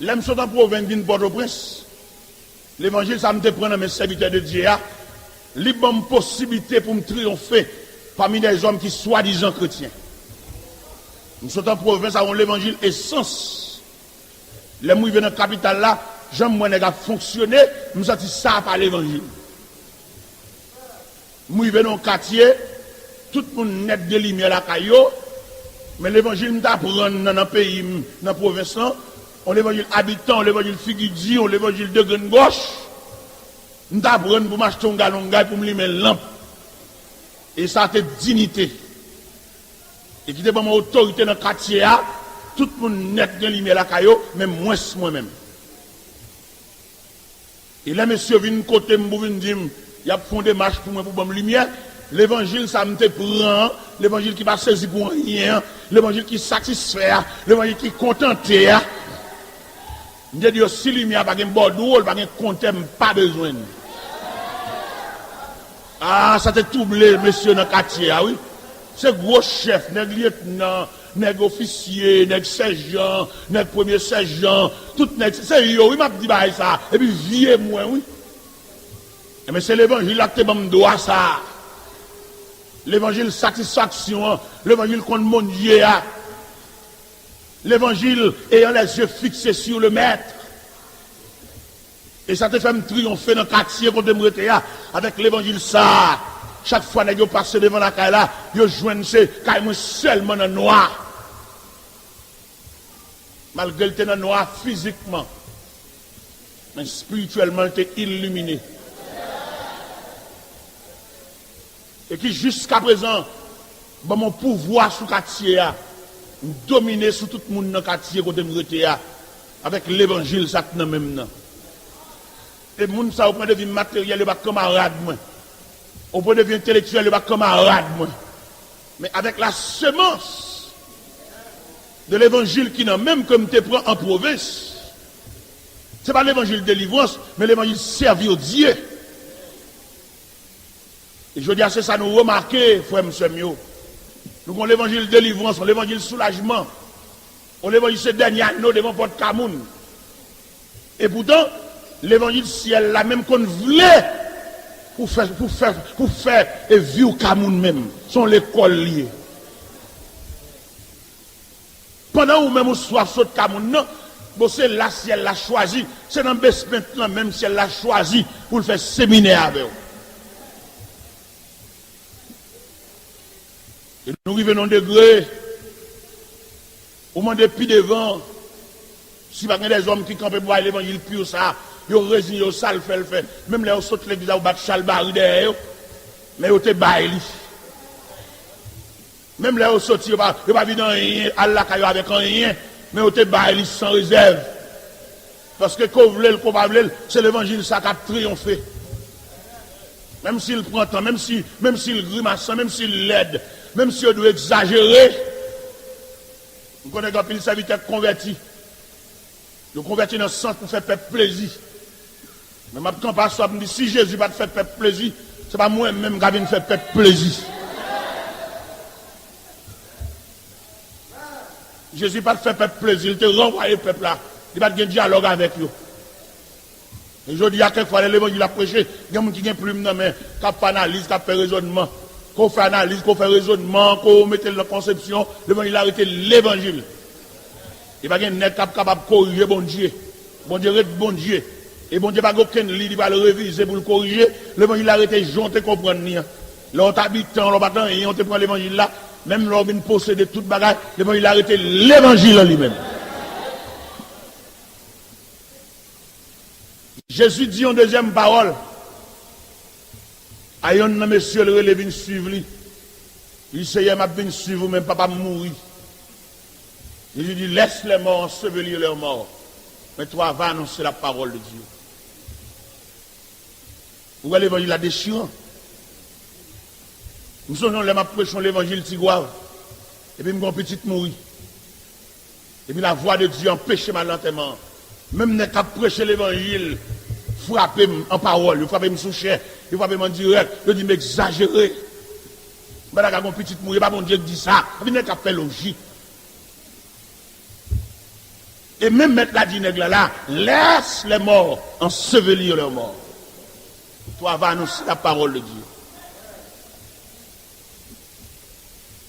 L'homme sont en province d'une Port-au-Prince. L'évangile, ça me te prend dans mes serviteurs de Dieu. Libre une possibilité pour me triompher parmi des hommes qui soi-disant chrétiens. Nous sommes en province, avons l'évangile essence. Les mouilles dans la capitale là, j'aime moi n'a fonctionné, nous sommes ça par l'évangile. Mouilles dans le quartier, tout le monde net de lumière la caillou, mais l'évangile nous apprend dans le pays, dans la province là, on l'évangile habitant, on l'évangile figudi, on l'évangile de grande gauche, nous apprend pour m'acheter un galon de pour me limer lampe. Et ça c'est dignité. Et qui était pour mon autorité dans le quartier, tout le monde net de lumière la caillou, même moi-même. Et là, monsieur vient côté, me dire, il y a fond des marches pour moi pour me lumière. L'évangile, ça me te prend. L'évangile qui va saisir pour rien. L'évangile qui satisfait. L'évangile qui contente. Je dis aussi, lumière, pas de bordeaux, pas de compte, pas besoin. Ah, ça te troublé, monsieur, dans le quartier, oui. C'est gros chef, nèg lieutenant, nèg officier, nèg sergent, nèg premier sergent, tout nèg, c'est yo, il m'a dit bah ça, et puis vieux moi, oui. Mais c'est l'évangile là que me doit ça. L'évangile satisfaction, l'évangile contre mon Dieu, l'évangile ayant les yeux fixés sur le maître. Et ça te fait me triompher dans le quartier contre me rester avec l'évangile ça. Chaque fois que vous passez devant la caille là, vous joignez caille seulement dans le noir. Malgré que tu es dans le noir physiquement, mais spirituellement, tu es illuminé. Et qui jusqu'à présent, bon, mon pouvoir sur le quartier, dominer sur tout le monde dans le quartier côté avec l'évangile, ça te même non. Et les gens, ça, au point de vue matériel, pas camarade, moi. Au point de vue intellectuel, pas camarade, moi. Mais avec la semence de l'évangile qui n'a même comme te prend en province, ce n'est pas l'évangile de délivrance, mais l'évangile servi au Dieu. Et je dis à ça, nous remarquons, frère M. Mio, nous avons l'évangile de délivrance, l'évangile de soulagement, on l'évangile de dernier anneau devant Porte Camoun. Et pourtant, l'évangile ciel, la même qu'on voulait, pour faire et vivre Camoun même, sont l'école liée. Pendant où même on soit saut Camoun, non, bon, c'est là ciel l'a choisi, c'est dans le basement même ciel l'a choisi pour le faire séminaire avec eux. Et nous arrivons à un degré, au moment depuis devant, si pas des hommes qui campent pour l'évangile pur, ça, ils résignent, ils ça le fait. Même là, ils sautent l'église, ils battent chalbari derrière, mais ils te baillent. Même là, ils sautent, ils ne pas venir rien, Allah avec rien, mais ils te baillent sans réserve. Parce que qu'on voulait, le coupable, c'est l'évangile, ça qui a triomphé. Même s'il prend temps, même s'il grimace, même s'il l'aide, même s'il doit exagérer, vous connaissez quand il serviteur converti. Le converti dans le sens pour faire peuple plaisir. Mais maintenant, pas ça, me dit, si Jésus va te faire peuple plaisir, ce n'est pas moi-même qui vais faire peuple plaisir. Jésus va te faire peuple plaisir, il te renvoie le peuple là. Il va te faire un dialogue avec eux. Et je dis à quelquefois, l'évangile a prêché, il y a des gens qui ont plume dans mais qui fait analyse, qui fait raisonnement, qui fait analyse, qui fait raisonnement, qui met la conception, l'évangile a arrêté l'évangile. Il va y avoir un capable de corriger bon Dieu. Bon Dieu reste bon Dieu. Et bon Dieu n'a aucun livre, il va le réviser pour le corriger. L'évangile a arrêté, j'en comprendre rien. L'autre habitant, l'autre habitant, et on te prend l'évangile là, même l'homme vient posséder toute bagage, l'évangile a arrêté l'évangile en lui-même. Jésus dit en deuxième parole, à un monsieur le relève vient suivre lui. Il dit, Seigneur, m'a bien suivre, même papa mourir. Il dit, laisse les morts ensevelir leurs morts. Mais toi, va annoncer la parole de Dieu. Vous voyez l'évangile là déchirant. Nous sommes les prêchons l'évangile tigouave. Et puis, mon petite mourir. Et puis, la voix de Dieu empêche ma lentement. Même n'est qu'à prêcher l'évangile, frapper en parole, frapper sous chair, frapper en direct, je dis m'exagérer. Mais là, mon petite mourir, pas mon Dieu qui dit ça. Il n'est qu'à faire logique. Et même mettre la dinègle là, laisse les morts ensevelir leurs morts. Toi, va annoncer la parole de Dieu.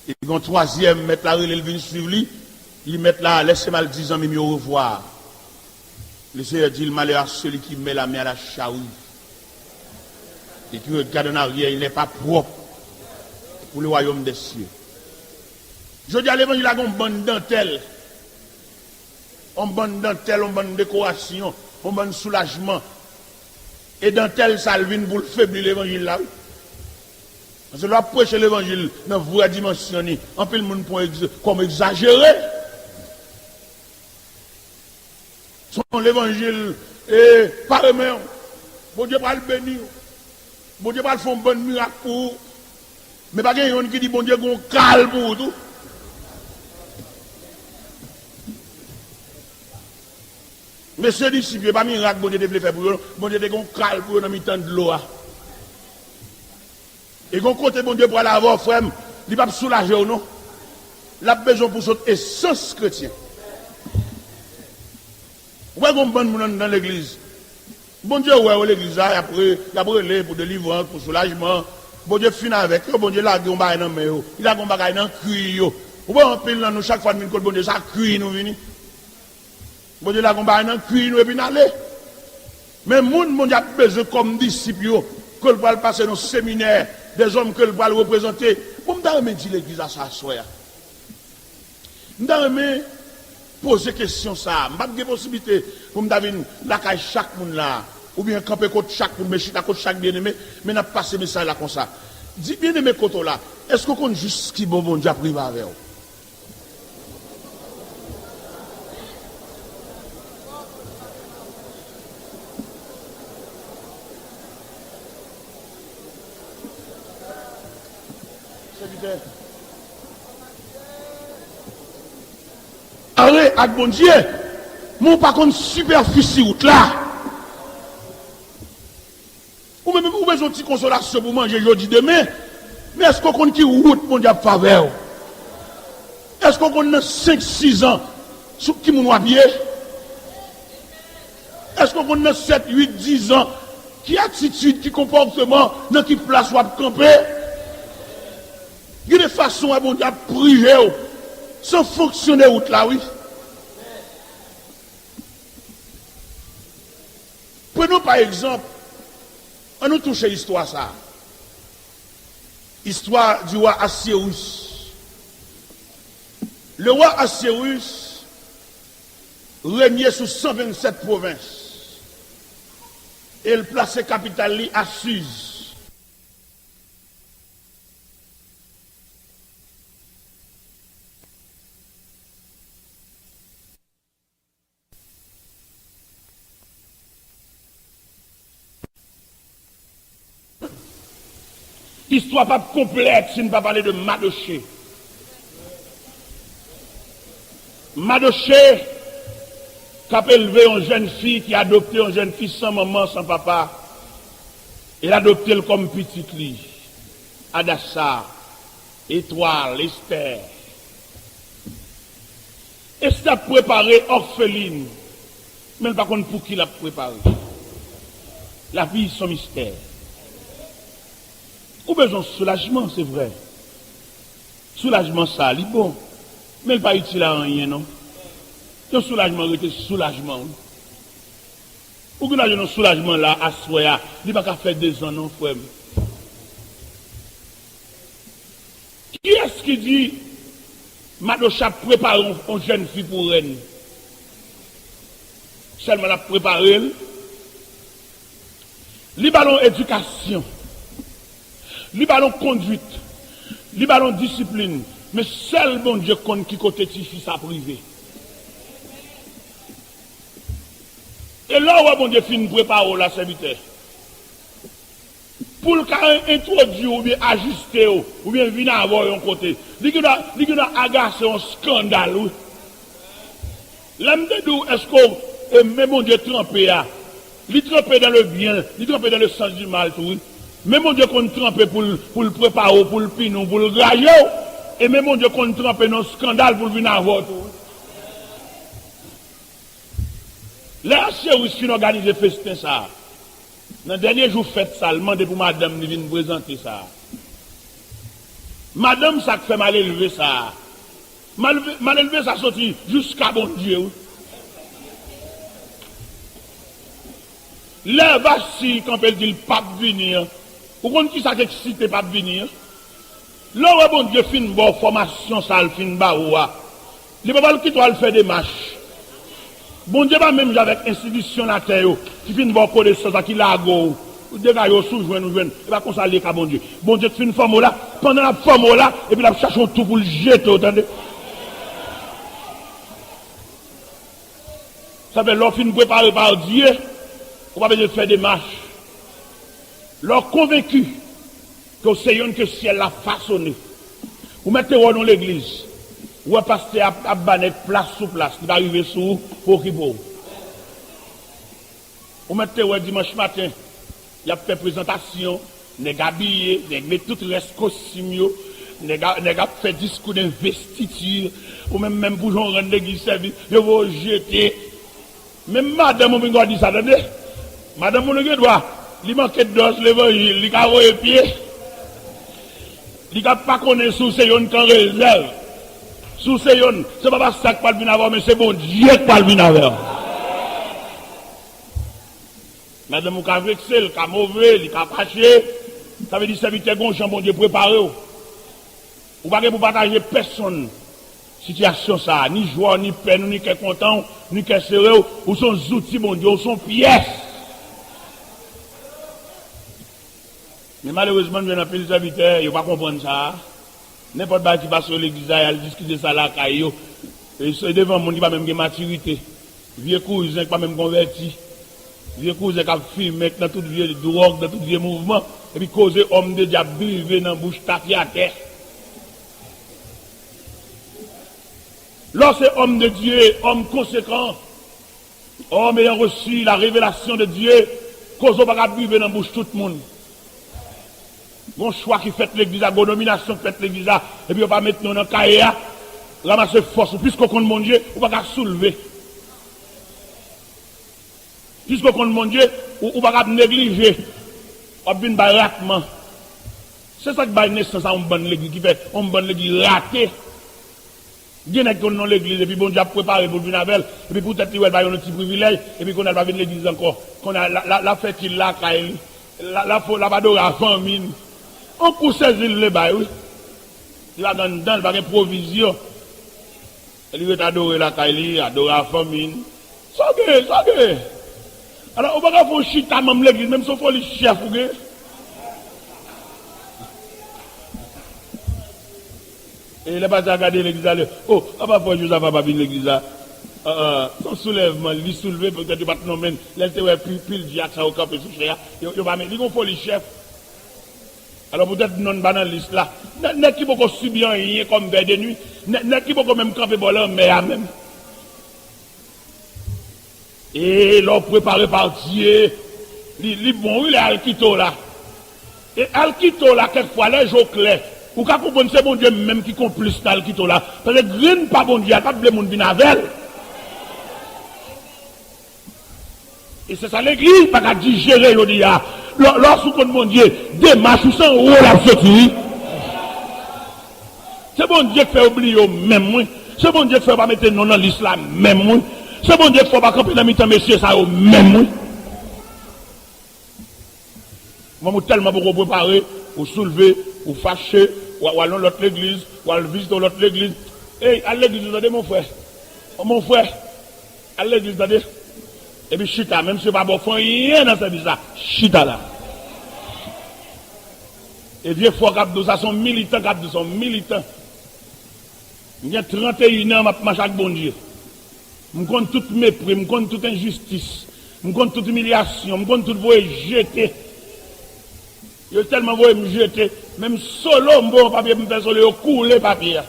Et un troisième, mettre la relève, vient suivre lui, il met là, laissez-moi le 10 ans, mais mieux au revoir. Le Seigneur dit, le malheur à celui qui met la main à la charrue. Et qui regarde en arrière, il n'est pas propre pour le royaume des cieux. Je dis à l'évangile, il a une bonne dentelle. On bonne dentelle, on bonne décoration, on bonne soulagement. Et dentelle, ça vient pour le faiblir l'évangile là. Parce que là, prêcher l'évangile dans la vraie dimension, on peut le monde comme exagéré. Son l'évangile est pas remet. Bon Dieu va le bénir. Bon Dieu va le faire un bon miracle pour vous. Mais pas quelqu'un qui dit bon Dieu qu'on calme pour tout. Mais ce disciple, pas miracle, bon Dieu devait faire pour eux. Bon Dieu devait calme pour eux dans le temps de l'eau. Et qu'on compte bon Dieu pour aller avoir frère, il va soulager ou non. La besoin pour son essence chrétien. Ouais, qu'on bon monde dans l'église. Bon Dieu, ouais, l'église, après, pour délivrance, pour soulagement. Bon Dieu, finit avec eux. Bon Dieu, là, il a un main, il a un bagage dans le cuir. Ou bien, on pile dans nous, chaque fois, nous, bon Dieu, ça cuit, nous, venons. Bon Dieu, là, il a un bagage dans le cuir, nous, et puis, nous, aller. Mais, mon Dieu, a besoin comme disciples, que le va passer dans le séminaire, des hommes que le va représenter. Bon, je vais dire l'église à sa soeur. Je vais poser question ça. Je n'ai pas de possibilité pour me dire la chaque monde là. Ou bien camper contre chaque monde, mais contre chaque bien-aimé. Mais n'a pas passé message là comme ça. Dis bien-aimé côté là. Est-ce qu'on compte juste ce qui bon Dieu a privé avec vous? Arrête avec bon Dieu. Mon par contre superficie route là. Ou même vous besoin de petite consolation pour manger jeudi demain. Mais est-ce qu'on compte qui route mon Dieu faveur? Est-ce qu'on compte 5-6 ans qui moun habillé? Est-ce qu'on compte 7, 8, 10 ans qui attitude, qui comportement dans qui place ou à camper? Il y a des façons à bon Dieu prier sans fonctionner route là, oui. Prenons par exemple, on nous touche l'histoire ça. Histoire du roi Assyrus. Le roi Assyrus régnait sous 127 provinces. Et il plaçait capitale à Suse. Histoire pas complète si on ne pas parler de Madoché. Madoché, qui a élevé une jeune fille, qui a adopté une jeune fille sans maman, sans papa. Il a adopté le comme petite lit. Adassa, Étoile, Esther. Esther a préparé orpheline. Mais par contre, pour qui l'a préparé? La vie, son mystère. Ou besoin de soulagement, c'est vrai. Soulagement, ça, il est bon. Mais il n'est pas utile à rien, non? Le soulagement, c'est soulagement. Ou que nous avons un soulagement là, à soi, il n'y a pas qu'à faire des ans, non, frère. Qui est-ce qui dit, Madocha prépare une jeune fille pour reine? Seulement la préparer. Les ballons éducation. Li ballon conduite, li ballon discipline, mais seul bon Dieu compte qui côté ti fils à privé. Et là où bon Dieu fin préparer la serviteur. Pour le cas introduire ou bien ajuster ou bien venir avoir un côté. Li qui doit agacer un scandale. L'homme de nous est-ce que même mon Dieu trempé là, li trempé dans le bien, li trempé dans le sens du mal tout. Mais mon Dieu qu'on trempe pour le préparer, pour le pinon, pour le railler, et même mon Dieu qu'on trempe dans le scandale pour venir avoir tout. Là, c'est qui organise festin ça. Dans le dernier jour fête ça, le demande pour madame de venir présenter ça. Madame, ça fait mal élevé ça. Mal élevé ça sorti jusqu'à bon Dieu. Là, voici quand elle dit le pape venir. Vous comprenez qui ça qui excite le pape venir? Là, bon Dieu fin bon formation ça, le fin baoua. Il ne peut pas le quitter, il fait des marches. Bon Dieu, pas même avec institution la terre, qui fin bon connaissance, qui l'a go. Des gars, ils sont joués, nous jouons. Et pas comme ça, les cas, bon Dieu. Bon Dieu, fait une forme là, pendant la forme là, et puis la cherche tout pour le jeter, attendez. Ça fait l'offre fin préparée par Dieu, on va besoin de faire des marches. L'or convaincu que c'est une que ciel l'a façonné. Vous mettez dans l'église, vous passez à banner place sous place, qui va arriver sous pour qui pour. Vous mettez dimanche matin, il y a fait présentation, les gars habillés, les gars tout reste costume, les gars fait discours d'investiture, ou même pour gens rendre l'église service, ils vont jeter. Même madame, on va dire ça, attendez. Madame, on ne doit, il manque d'os l'évangile, il a envoyé pied. Il n'a pas connaître sous ces yon qu'en réserve. Sous ces yon, c'est pas ça qui parle bien avant, mais c'est bon Dieu qui parle bien avant. Madame, vous avez vexé, vous avez mauvais, vous avez fâché. Ça veut dire que serviteur gonchon, bon Dieu préparé. Vous ne pouvez pas partager personne. Situation ça, ni joie, ni peine, ni qu'est content, ni qu'est serré, ou sont outils, mon Dieu, ou sont pièces. Mais malheureusement, nous avons des serviteurs, ils ne vont pas comprendre ça. N'importe qui passe sur l'église, il discute de ça là, et c'est devant mon qui pas même de maturité. Vieux cousin qui pas même converti. Vieux cousin qui a filmé dans tout vieux drogue, dans tout vieux mouvement, et puis causer homme de diable brivé dans la bouche, tapé à terre. Lorsque homme de Dieu, homme conséquent, homme ayant reçu la révélation de Dieu, cause pas qu'à brivé dans la bouche tout le monde. Mon choix qui fait l'église, la nomination qui fait l'église, et puis on va mettre nous dans le cahier, ramasser force, puisqu'on compte mon Dieu, on va soulever. Puisqu'on compte mon Dieu, on va négliger, on va venir ratement. C'est ça qui va naissance à une bonne l'église, qui fait une bonne l'église ratée. Il y a qui dans l'église, et puis bon Dieu a préparé pour venir avec elle, et puis peut-être qu'il va y avoir un petit privilège, et puis qu'on a pas venir l'église encore, qu'on a la fête il là, la adorer à famine. On peut saisir le bail, oui. Il va dans le bail provision. Il veut adorer la caille, adorer la famine. Ça que. Alors, on va pas faire chita même l'église, même si on fait le chef, ou bien. Et il n'a pas regardé l'église là. Oh, on va faire Joseph, va pas venir l'église là. Son soulèvement, lui soulever, peut-être pas non mais là, il pile diacre, ça au camp, sous cher. Il va mettre, il va faire le chef. Alors peut-être non pas dans la liste là. N'est-ce qui peut subir rien comme verre de nuit? N'est-ce qui peut même camper pour l'homme, même? Et l'on préparé par Dieu. Il bon, il est Alkito là. Et Alkito là, quelquefois, les jours clairs. Ou quand vous comprenez, c'est bon Dieu même qui compte plus d'Alkito là. Parce que rien pas bon Dieu, il n'y a pas de blé, mon binavel. Et c'est ça l'église, pas qu'à digérer, je dis, lorsqu'on mon Dieu, démarche ou sans rôle à sortir. C'est bon Dieu qui fait oublier même moi. C'est bon Dieu qui fait pas mettre non dans l'islam même moi. C'est bon Dieu qui fait pas camper dans mi-temps messieurs ça même moi. Moi tellement pour préparer, pour soulever, pour fâcher, ou aller dans l'autre église, ou aller visiter l'autre église. Hey, à l'église, vous avez mon frère. Oh, mon frère, à l'église, vous avez. Et puis chita, même si vous n'avez pas bon rien dans ce ça, chita là. Et vieux fois Gabdou, ça sont militants, Gabdou sont militants. Il y a 31 ans, je marche avec bon Dieu. Je compte tout mépris, je compte toute injustice, je compte toute humiliation, je compte tout voyer jeter. Il tellement voyer me jeter, même solo, bon papier, me faire solo, couler papier.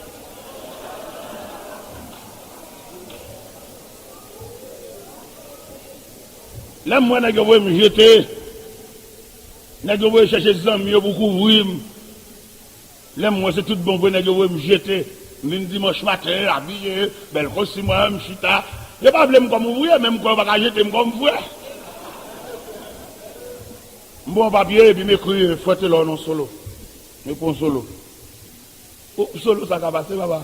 Là, moi, je vais me jeter. Je vais chercher des amis pour couvrir. Là, moi, c'est tout bon, je vais me jeter. Je dimanche matin, habillé, belle costume, chita. Je ne pas comme ouvrier, même quand on va jeter comme frère. Bon papier, et puis m'écrit, fouette là, non solo. Mais pour solo. Solo, ça va passer, papa.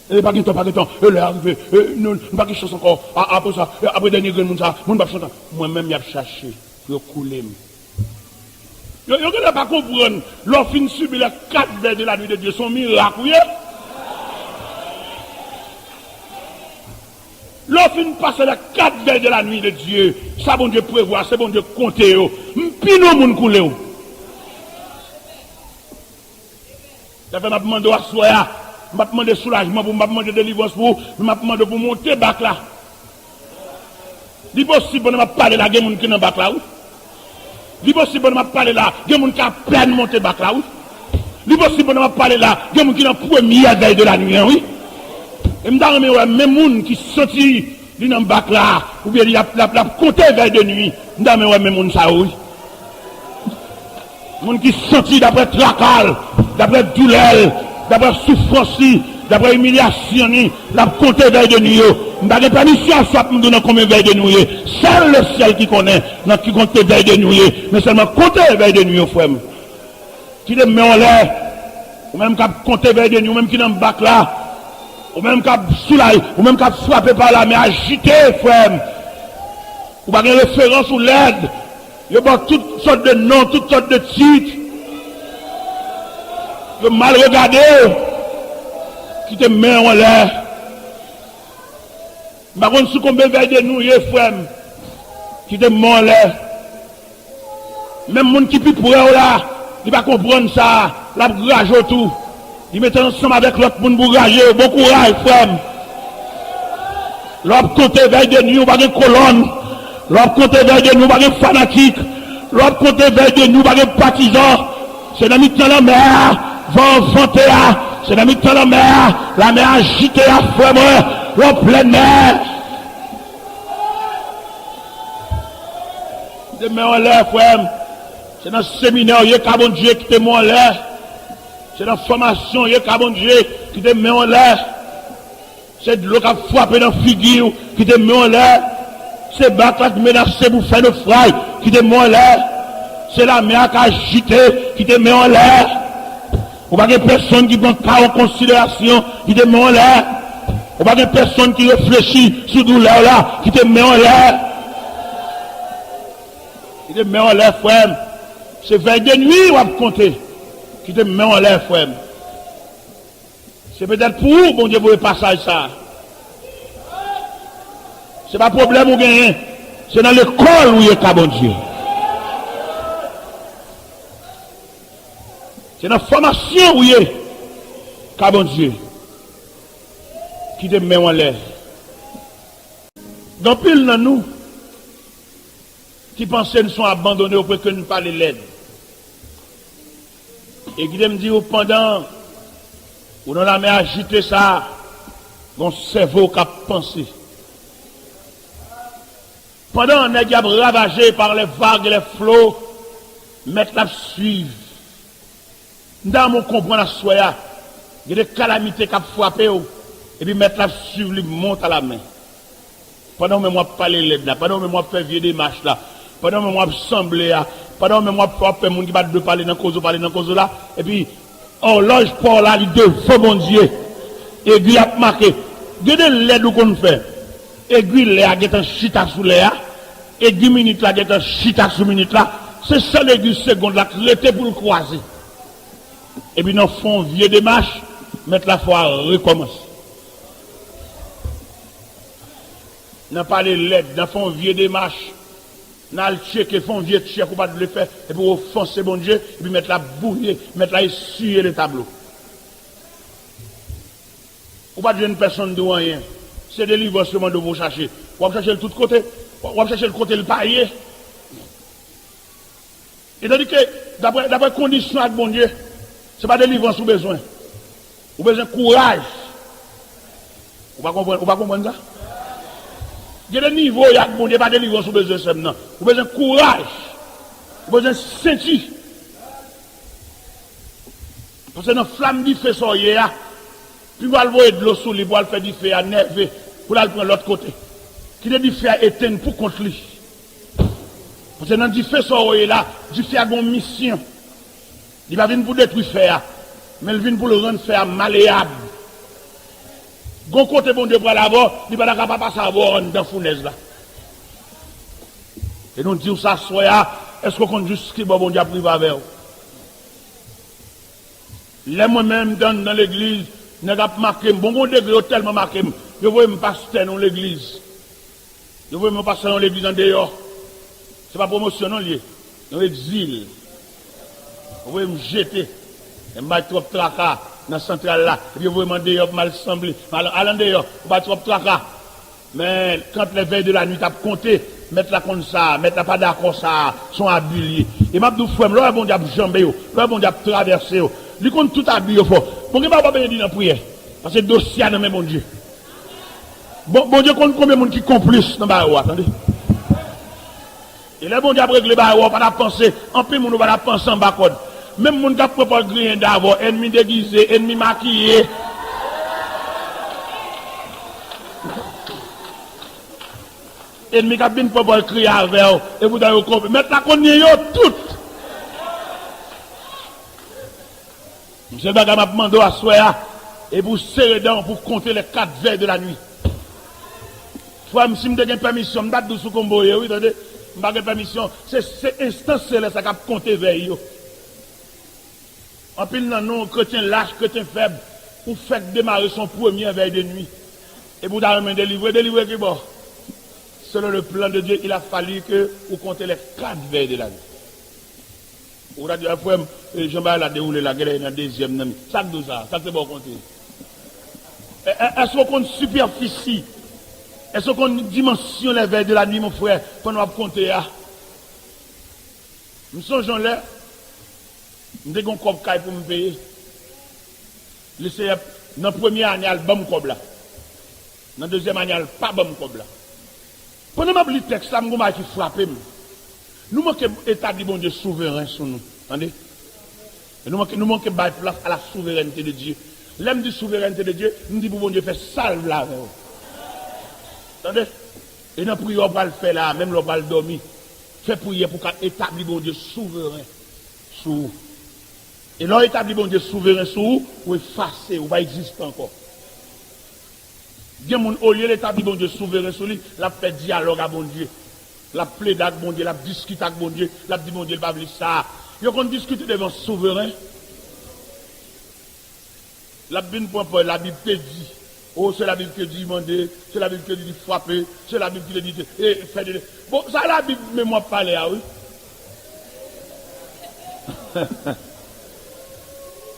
Et pas de temps, elle est arrivée, non, pas de chose encore. Après ça, après dernier grain, mon pas chanter. Moi-même, j'ai cherché, je couler. Je ne pas comprendre, l'offre subit les 4 vers de la nuit de Dieu, son miracle, oui. L'offre passe les 4 vers de la nuit de Dieu, ça bon Dieu prévoit, c'est bon Dieu compter. Pino moun koule. Ça fait m'a demandé à soya, m'a demandé soulagement pour m'a demandé délivrance pour, m'a demandé pour monter bac là. Li possible de m'a parler là, gen moun qui dans bac là ou. Li possible de m'a parler là, gen moun qui a peine monter bac là ou. Li possible de m'a parler là, gen moun qui dans première veille de la nuit oui. Et m'dame même moun qui sorti li dans bac là ou bien il a compté veille de nuit, m'dame même moun ça oui. Moun qui sorti d'après tracal, d'après douleur, d'après souffrance, d'après humiliation, la compté veille de nuit. M'dame pas ni si à soit me donner combien veille de nuit. Seul le ciel qui connaît, dans qui compte veille de nuit, mais seulement compté veille de nuit frère. Qui les met en l'air, ou même qui compté veille de nuit, ou même qui dans bac là, ou même qui soulage, ou même qui frappé par la main agité frère. Ou pas de référence ou l'aide. Il y a toutes sortes de noms, toutes sortes de titres. Il mal regardé. Qui te met en l'air. Par contre, si combien de nous, frère, qui te met en l'air. Même les gens qui pour là, il va comprendre ça. La rage autour. Il met ensemble avec l'autre monde pour rager. Bon courage, frère. L'autre côté veille de nuit, on va une colonne. L'autre côté veille de nous, on va une fanatique. L'autre côté veille de nous, on va une partisan. C'est dans mi-temps la mer, vent vanté à. C'est dans mi-temps la mer agitée à frère, en pleine mer. De mer en l'air, frère. C'est dans le séminaire, il y a bon Dieu qui te met en l'air. C'est dans la formation, il y a bon Dieu qui te met en l'air. C'est de l'eau qui a frappé dans la figure, qui te met en l'air. C'est bac qui menacé pour faire le fly, qui te met en l'air. C'est la mer qui a agité, qui te met en l'air. Ou pas de personne qui prend cas en considération, qui te met en l'air. Ou pas de personne qui réfléchit sur douleur là, qui te met en l'air. Qui te met en l'air, frère. C'est veille de nuit, on va compter. Qui te met en l'air, frère. C'est peut-être pour vous, bon Dieu, pour le passage ça. C'est pas problème ou rien. C'est dans l'école où il y a bon Dieu. C'est dans la formation où il y a bon Dieu. Qui te met en l'air. Donc, pile dans nous, qui pensent que nous sommes abandonnés au point que nous parlons de l'aide. Et qui me dit, pendant, ou dans la mer agité ça, mon cerveau qui a pensé. Pendant on est ravagé par les vagues et les flots, mettre la suivre. Dans mon comprendre la soya, il y a des calamités qui ont frappé, et puis mettre la suivre, lui monte à la main. Pendant que moi parler l'aide là, pendant que moi faire vieux des marches là, pendant que moi sembler là, pendant que moi faire mon qui va de parler dans cause là, et puis horloge pour là, il devant mon Dieu. Aiguille a marqué. Regardez l'aide qu'on fait. Aiguille là, il y a un chita sous l'air. Et 10 minutes là, il y a un chita sous minute là. C'est ça l'aiguille seconde là, l'été pour le croiser. Et puis, nous font vieux démarche, mettre la foi recommence. Nous parlons l'aide, nous font vieux démarche, nous checker, font vieux check, pour pas de le faire, et pour offenser bon Dieu, et puis mettre la bouiller, mettre la essuyer le tableau. Ou pas de une personne de rien. C'est des livres seulement de vous chercher. Vous chercher le tout côté, vous chercher le côté le paillé. Et tandis que, d'après condition avec bon Dieu, ce n'est pas des livres sous besoin. Vous avez besoin de courage. Vous ne comprenez pas ça? Il y a des niveaux, il y a bon Dieu, pas des livres sous besoin seulement. Vous avez besoin de courage. Vous avez besoin de sentir. Parce que dans la flamme du feu, ça y est, puis vous allez voir de l'eau sous les bois, faire du feu à nerver. pour aller prendre l'autre côté. Qui te dit faire éteindre pour contre lui. Parce que dans le fait ça là, du fait a une mission. Il va venir pour détruire faire, mais il vient pour le rendre faire malléable. Gon côté bon Dieu pour l'abord, il va pas passer à voir dans fournaise là. Et nous disons ça soya, est-ce qu'on compte juste ce que bon Dieu a privé avec vous? Les moi-même dans l'église, n'a pas marqué, bon degré tellement marqué, je vois me pasteur dans l'église. Je vois me pasteur dans l'église en dehors. C'est pas promotion non lié, dans l'exil. Je vois me jeter, et me battre trop tracas dans la centrale là, et puis je vois me dehors mal semblé, allant dehors, je battre trop tracas. Mais quand les veilles de la nuit t'as compté, mettre la comme ça, mettre la pas d'accord ça, sont habillés. Et m'a dit frère, là bon Dieu a jambé yo, là bon Dieu a traversé yo. Lui compte tout habillé fort. Bon Dieu pas béni dans prière parce que dossier dans même bon Dieu. Bon Dieu compte combien de monde qui complice dans ba attendez. Et là bon Dieu a réglé ba pas penser, en plus monde va penser en bas code. Même monde qui a préparé grien d'avant, ennemi déguisé, ennemi maquillé. Ennemi qui a bien pour crier avec vous, et vous avez compris. Maintenant qu'on y est tout. Monsieur Baga m'a demandé à soir, et vous serrez dedans pour compter les 4 veilles de la nuit. Fois, si je avez permission, je ne vais pas sous combo, oui, attendez, je n'ai pas permission, c'est instance là, ça va compter veille. En plus, non, chrétien lâche, chrétien faible, pour faire démarrer son premier veille de nuit. Et vous avez délivrer qui bon. Selon le plan de Dieu, il a fallu que vous comptez les 4 veilles de la nuit. Vous avez dit, après, Jean-Baptiste a déroulé la guerre dans la deuxième nuit. Ça c'est bon compter. Est-ce qu'on compte superficie? Est-ce qu'on dimension les veilles de la nuit, mon frère, pendant qu'on compter? Nous sommes là, nous avons un cop pour me payer. Dans la première année, il y a le bon cop là. Dans la deuxième année, il n'y a pas bon cop là. Pendant que je lis le texte, là, je qui frappe. Nous manquons d'établir bon Dieu souverain sur nous. Entendez? Nous manquons de place à la souveraineté de Dieu. L'aime de souveraineté de Dieu, nous disons bon Dieu fait salve là. Entendez? Et dans la prière, on va le faire là, même on va le dormir. Fait prière pour établir bon Dieu souverain sur vous. Et là, établir bon Dieu souverain sur vous, vous effacer, vous va exister encore. Bien, au lieu d'établir bon Dieu souverain sur lui, la fait dialogue à bon Dieu. La plaide avec bon Dieu, la discute avec bon Dieu, la dit bon Dieu, il va dire ça. Il y a discuter devant souverain. La Bible te dit, oh, c'est la Bible qui dit demander, c'est la Bible qui dit frapper, c'est la Bible qui dit faire des. Bon, ça la Bible, mais moi parler, ah oui.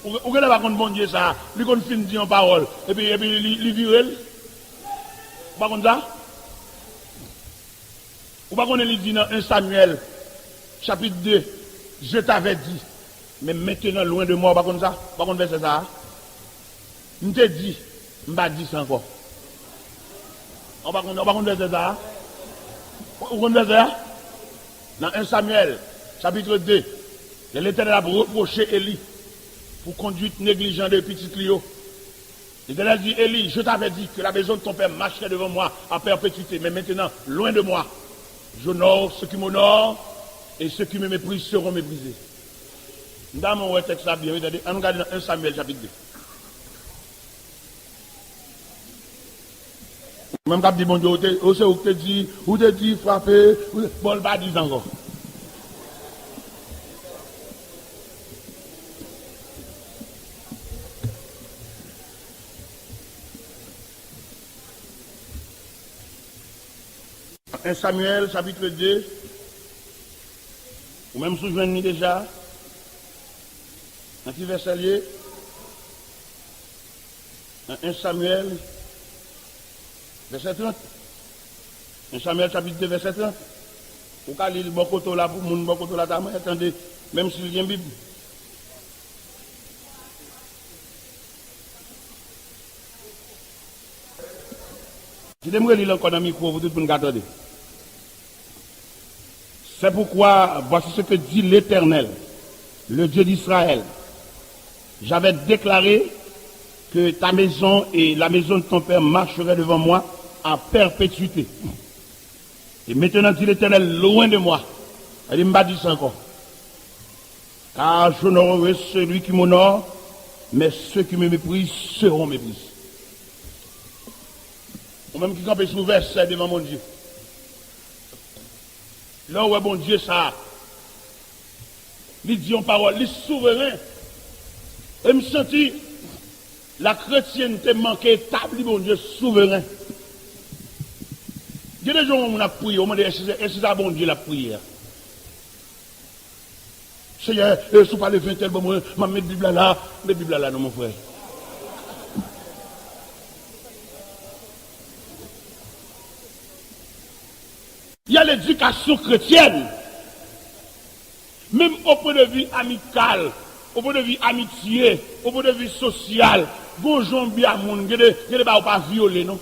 Ou qu'elle va contre bon Dieu ça, lui qu'on finit dit en parole, et puis il vire. Pas comme ça? Ou pas qu'on est dit dans 1 Samuel, chapitre 2, je t'avais dit, mais maintenant loin de moi, pas comme ça? Pas comme verset ça? Je t'ai dit, je ne dit ça encore. On va qu'on verset ça? Ou qu'on verset ça? Dans 1 Samuel, chapitre 2, l'Éternel a reproché Élie pour conduite négligente de petits Clio. L'Éternel dit, Élie, je t'avais dit que la maison de ton père marcherait devant moi à perpétuité, mais maintenant, loin de moi. J'honore ceux qui m'honorent et ceux qui me méprisent seront méprisés. Dans mon texte, ça bien, regardez, on regarde dans 1 Samuel chapitre 2. Même quand dit bon Dieu, où te dit frapper, bon, le pas dit encore. Un Samuel, chapitre 2, ou même souvenez déjà, un petit verset lié, 1 Samuel, verset 30. 1 Samuel, chapitre 2, verset 30. Ou quand il bon côté là, pour mon bon côté là, attendez, même s'il y a une Bible. Je vais lire encore dans le micro, vous tout pour nous garder. C'est pourquoi, voici ce que dit l'Éternel, le Dieu d'Israël. J'avais déclaré que ta maison et la maison de ton père marcheraient devant moi à perpétuité. Et maintenant, dit l'Éternel, loin de moi. Elle m'a dit ça encore. Car j'honorerai celui qui m'honore, mais ceux qui me méprisent seront méprisés. Ou même qui campent sous verset devant mon Dieu. Là où est bon Dieu, ça. Il dit en parole, il est souverain. Et me sentis la chrétienté manquée établie, bon Dieu, souverain. Il y a des gens où on a prié, on m'a dit, est-ce que c'est bon Dieu la prière? Seigneur, si vous parlez 20 tel, bon, moi, je mets la Bible là, la Bible là, non, mon frère. Il y a l'éducation chrétienne, même au point de vue amical, au point de vue amitié, au point de vue social, bonjour bien à monde, il y a des pas violés, non?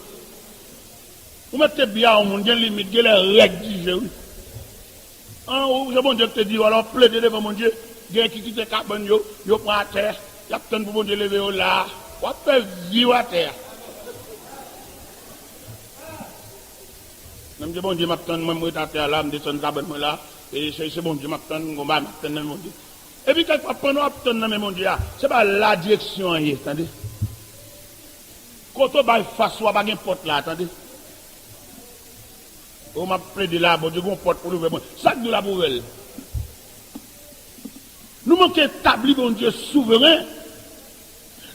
Vous mettez bien au monde, il y a des limites, il y a des règles du jeu. C'est bon Dieu qui te dit, alors plaidez devant mon Dieu, il y a qui quitte le carbone, il prend à terre, il y a tant pour mon Dieu lever là, on peut vivre à terre. Même si bon Dieu m'attend, moi, je suis à terre là, je descends le carbone là, et c'est bon Dieu m'attend, je m'attend, mon Dieu. Et puis, quelquefois, pendant que nous attendons, mon Dieu, ce n'est pas la direction, attendez. Quand on va face, on va pas porte là, attendez. On m'a plaidé là, bon Dieu, on porte pour l'ouvrir. Ça nous la poubelle. Nous manquons établi, bon Dieu, souverain.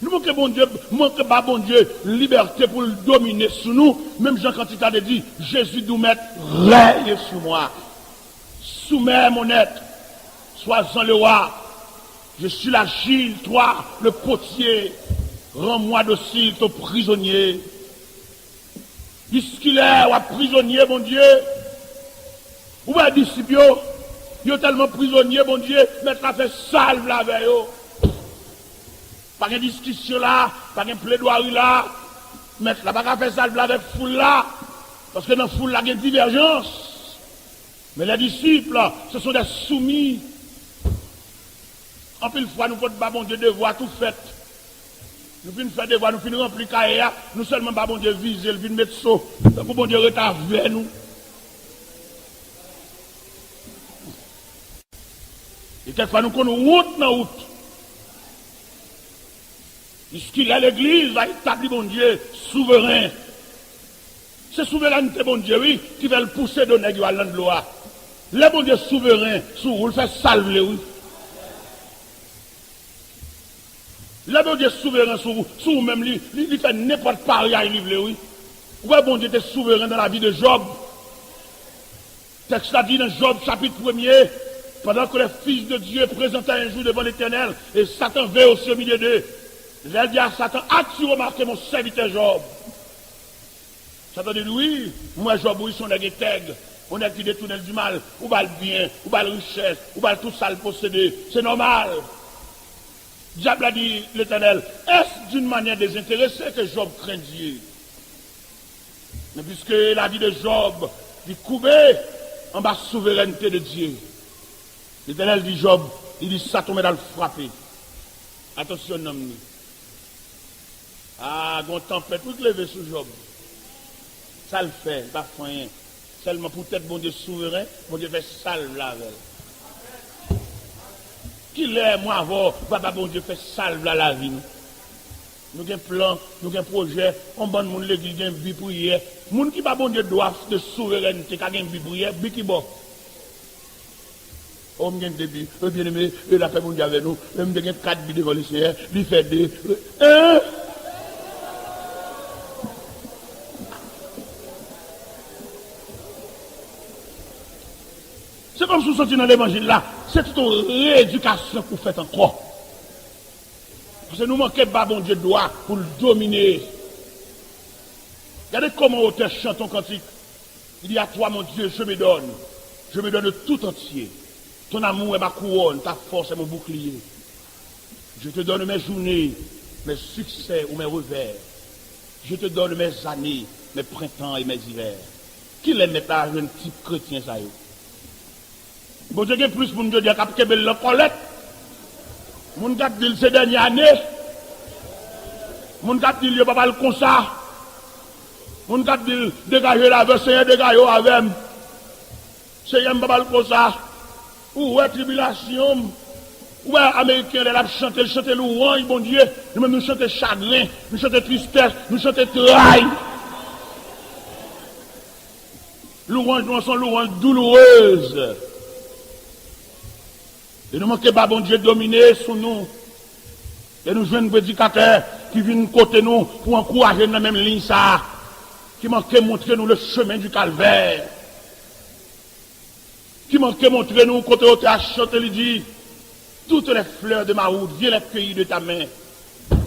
Nous manquons, bon Dieu, bon Dieu, liberté pour le dominer sous nous. Même Jean, quand il t'a dit, Jésus nous met, règne sur moi. Soumets mon être. Sois-en le roi. Je suis l'agile, toi, le potier. Rends-moi docile, ton prisonnier. Puisqu'il est ou prisonnier, mon Dieu. Ou bien disciple, il est tellement prisonnier, mon Dieu, mettre à faire salve là avec eux. Pas de discussion là, pas de plaidoirie là, mettre là, pas de faire salve là avec foule là. Parce que dans la foule là, il y a une divergence. Mais les disciples, ce sont des soumis. En pile fois, nous ne pouvons pas, bon Dieu, devoir tout fait. Nous finissons faire devoir, nous finissons remplir carrière, nous seulement pas bon Dieu viser, nous finissons mettre saut, pour bon Dieu retard vers nous. Et quelquefois nous connaissons route dans route. Puisqu'il est l'église, va établir bon Dieu souverain. C'est souveraineté bon Dieu, oui, qui va le pousser de nègre à l'endroit. Le bon Dieu souverain, sous vous le fait salver, oui. Le bon Dieu souverain sur vous-même, il fait n'importe quoi, il livre, oui. Ouais, bon Dieu était souverain dans la vie de Job. Texte a dit dans Job, chapitre 1er, pendant que les fils de Dieu présentaient un jour devant l'Éternel, et Satan veut aussi au milieu d'eux. Il a dit à Satan, as-tu remarqué mon serviteur Job? Satan dit, oui, moi Job, oui, son nègre tègre. On a qui détourne du mal, ou va le bien, ou va la richesse, ou va tout ça le posséder. C'est normal. Diable a dit l'Éternel, est-ce d'une manière désintéressée que Job craint Dieu? Mais puisque la vie de Job est couvée en bas souveraineté de Dieu, l'Éternel dit Job, il dit Satan va le frapper. Attention, homme. Ah, quand tempête, tout lever sur Job. Ça le fait, pas rien. Seulement pour être bon Dieu souverain, bon Dieu fait salve la veille. Qu'il est, moi, avant, papa, bon Dieu, fait salve la vie. Nous avons un plan, nous avons un projet, on va nous l'église, nous avons un pour hier. Moun qui pas bon Dieu doit de souveraineté, qui a un pour hier, bi qui bon. On vient de dire, bien aimé, il a fait bon Dieu avec nous, même de 4 billes devant le Seigneur, il fait des. C'est comme si vous sortez dans l'évangile là, c'est toute une rééducation que vous faites encore. Parce que nous manquons pas bon Dieu droit pour le dominer. Regardez comment l'auteur chante ton cantique. Il dit à toi mon Dieu, je me donne tout entier. Ton amour est ma couronne, ta force est mon bouclier. Je te donne mes journées, mes succès ou mes revers. Je te donne mes années, mes printemps et mes hivers. Qui les met à un type chrétien ça y est? Bon Dieu, plus pour nous dire qu'il y a la collecte. Mon gars dit ces dernières années. Mon gars dit qu'il n'y a pas le comme ça. Mon kat dit dégager la veille, Seigneur dégager avec. Seigneur m'pa comme ça. Ou ouais tribulation. Ouais américain elle a chanté louange bon Dieu. Nous même nous chanter chagrin, nous chanter tristesse, nous chanter travail. Louange nous sont louanges douloureuses. Et nous manquons pas bon Dieu dominer sur nous. Et nous jeunes prédicateurs qui viennent côté nous pour encourager dans la même ligne ça. Qui manquent montrer nous le chemin du calvaire. Qui manquent montrer nous côté où tu as chanté, il dit, toutes les fleurs de ma route, viens les cueillir de ta main.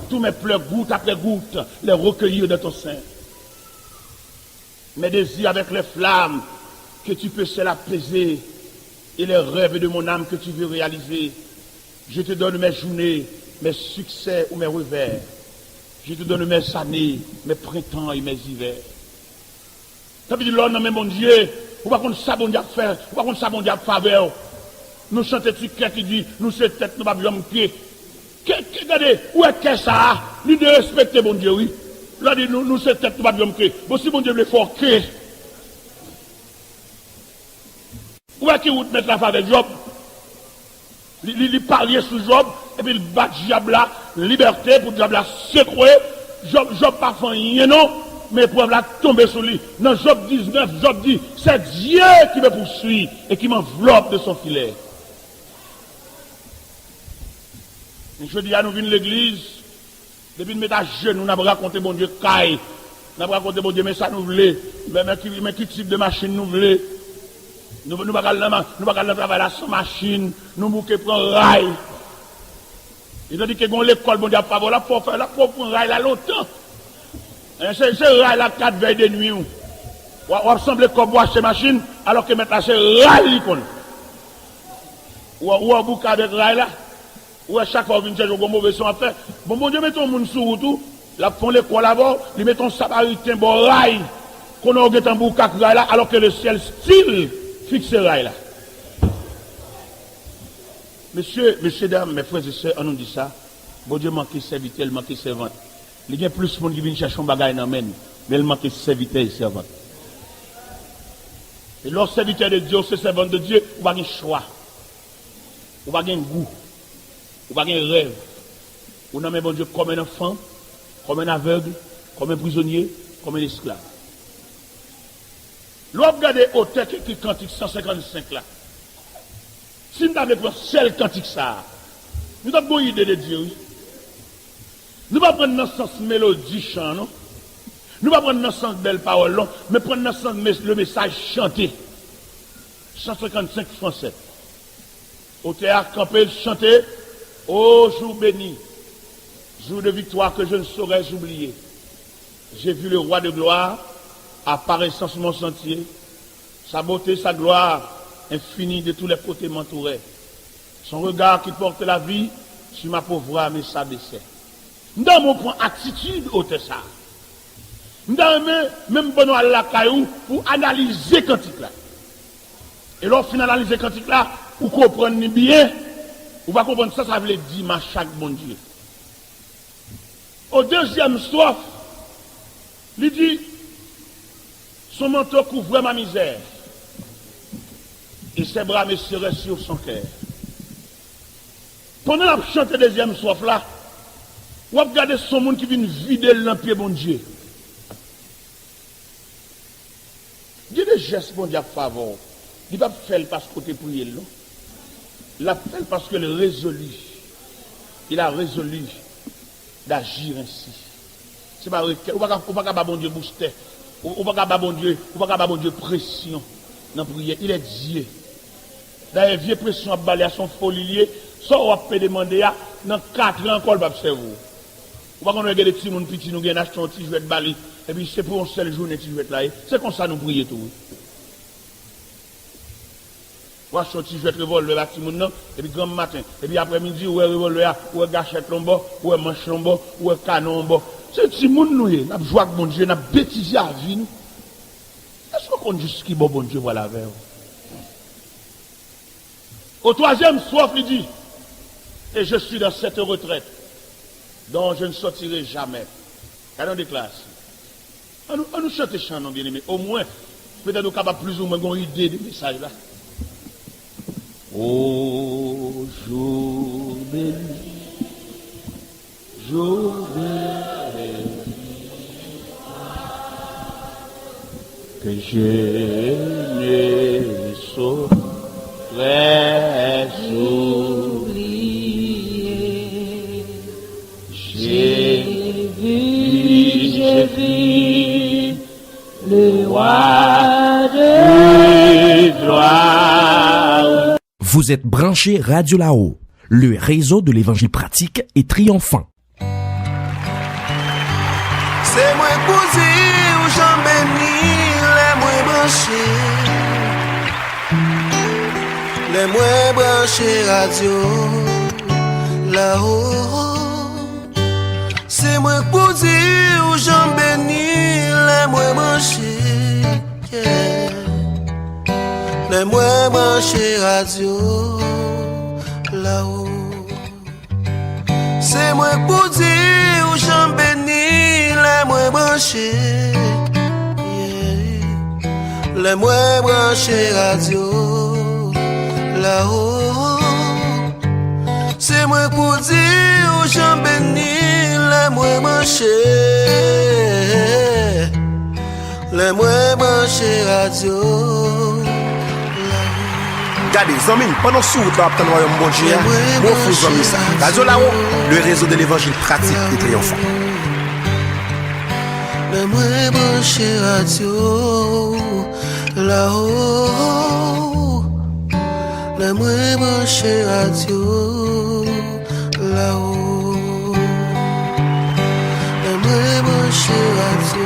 Tous mes pleurs, goutte après goutte, les recueillir de ton sein. Mes désirs avec les flammes que tu peux seul apaiser et les rêves de mon âme que tu veux réaliser. Je te donne mes journées, mes succès ou mes revers. Je te donne mes années, mes printemps et mes hivers. Ça veut dire, l'homme, mais mon Dieu, ou pas qu'on ça bon Dieu faire, ou pas qu'on ça bon Dieu faveur. Nous chantons tu qui dit, nous c'est tête, nous pas bien pied. Regardez, où est-ce ça? Nous devons respecter bon Dieu, oui. Là, dit, nous c'est tête, nous pas bien pied. Bon, si bon Dieu veut fort que. Où est-ce qu'il vous mettre la faveur Job? Il parlait sous Job, et puis il bat diable là, liberté pour diable là secouer. Job pas fait rien, non, mais pour la tomber sur lui. Dans Job 19, Job dit, c'est Dieu qui me poursuit et qui m'enveloppe de son filet. Je dis à nous venir l'église, depuis nous mettre à genoux, nous avons raconté bon Dieu caille, nous avons raconté bon Dieu, mais ça nous voulait, mais qui type de machine nous voulait. Nous ne pouvons pas travailler là sans machine, nous pouvons prendre rail. Ils ont dit que l'école, bon Dieu, pas là pour faire là pour prendre rail là longtemps. C'est rail là 4 veilles de nuit. On ressemble comme boire ces machines, alors que maintenant c'est rail qu'on. Ou on boucle avec rail là. Ou à chaque fois qu'on vient chercher un mauvais son à faire. Bon Dieu, mettons mon sous tout. Là, font l'école là-bas, ils mettent un samaritain bon rail. Qu'on a un boucle avec rail là, alors que le ciel style fixe rail là. Messieurs, dames, mes frères et sœurs, on nous dit ça. Bon Dieu manque serviteur, il manque servante. Il y a plus de monde qui vient chercher un bagage dans men, mais il manque serviteur et servante. Et lorsque serviteur de Dieu, c'est servante de Dieu, vous n'avez pas de choix. Vous n'avez pas de goût. Vous n'avez pas de rêve. Vous nommez bon Dieu comme un enfant, comme un aveugle, comme un prisonnier, comme un esclave. Lorsque vous regardez au texte qui cantique 155 là, si nous avons pris seul cantique ça, nous avons une idée de Dieu. Oui. Nous ne pouvons pas prendre dans le sens mélodie chant, non? Nous ne pouvons pas prendre dans le sens belle parole, non? Mais prendre dans le sens le message chanté. 155 français. Au théâtre campé, chanté, ô jour béni, jour de victoire que je ne saurais oublier. J'ai vu le roi de gloire apparaissant sur mon sentier, sa beauté, sa gloire infinie de tous les côtés m'entourait. Son regard qui porte la vie sur ma pauvre âme et s'abaissait. Dans mon point attitude, ôte ça. Dans même bon à la caillou pour analyser cantique là. Et lorsqu'on analyse cantique là, vous comprenez bien, vous va comprendre ça, ça veut dire ma chaque bon Dieu. Au deuxième strophe, il dit, son manteau couvrait ma misère, et ses bras me serraient sur son cœur. Pendant la chanter deuxième strophe là, vous regardez son monde qui vient vider l'empire bon Dieu. Dieu des gestes bon Dieu à favor. Il ne va pas faire parce que tu prié, non? Il a fait parce qu'il résolu. Il a résolu d'agir ainsi. C'est pas vrai. On ne va pas bon Dieu booster. On ne va pas bon Dieu pression dans la prière. Il est Dieu. D'ailleurs, vieux pression à balayer à son folier. Ça, on va demander dans 4 ans encore, on va observer. On va regarder des petits gens petits, nous avons acheté un petit jouet de balai. Et puis c'est pour une seule journée petit jouet là. C'est comme ça nous prions tout. On va acheter un petit jouet de revolver à petit monde, et puis grand matin. Et puis après-midi, ou revolver, ou gâchette lombo, ou manche lombo, ou canon lombo. C'est petit monde nous, nous avons joué avec mon Dieu, nous avons bêtisé à vie. Est-ce qu'on compte juste qui bon Dieu voilà avec vous? Au troisième soif, il dit, et je suis dans cette retraite dont je ne sortirai jamais. Canon de classe. On nous chante chant, non, bien aimé. Au moins, peut-être nous capables plus ou moins une idée du message là. Oh, jour béni, jour béni, que je ne saurais oublier. J'ai vu le roi de gloire. Vous êtes branchés Radio là-haut, le réseau de l'évangile pratique et triomphant. C'est moi posé où j'en bénis, les moins branchés. Les moins branchés radio là-haut. C'est moi posé où j'en bénis, les moins branchés. Yeah. Les moins branchés radio là-haut. C'est moi pour dire où j'en bénis, les moins branchés. Yeah. Les moins branchés radio là-haut. C'est moi pour dire où j'en bénis, les moins branchés. Les moins branchés radio. Regardez, amis, pendant ce temps, dans le royaume bon Dieu, moi, vous amis ça. Radio là-haut, le réseau de l'évangile pratique et triomphant. Les moins branchés radio là-haut. Les moins branchés radio là-haut. Les moins branchés radio.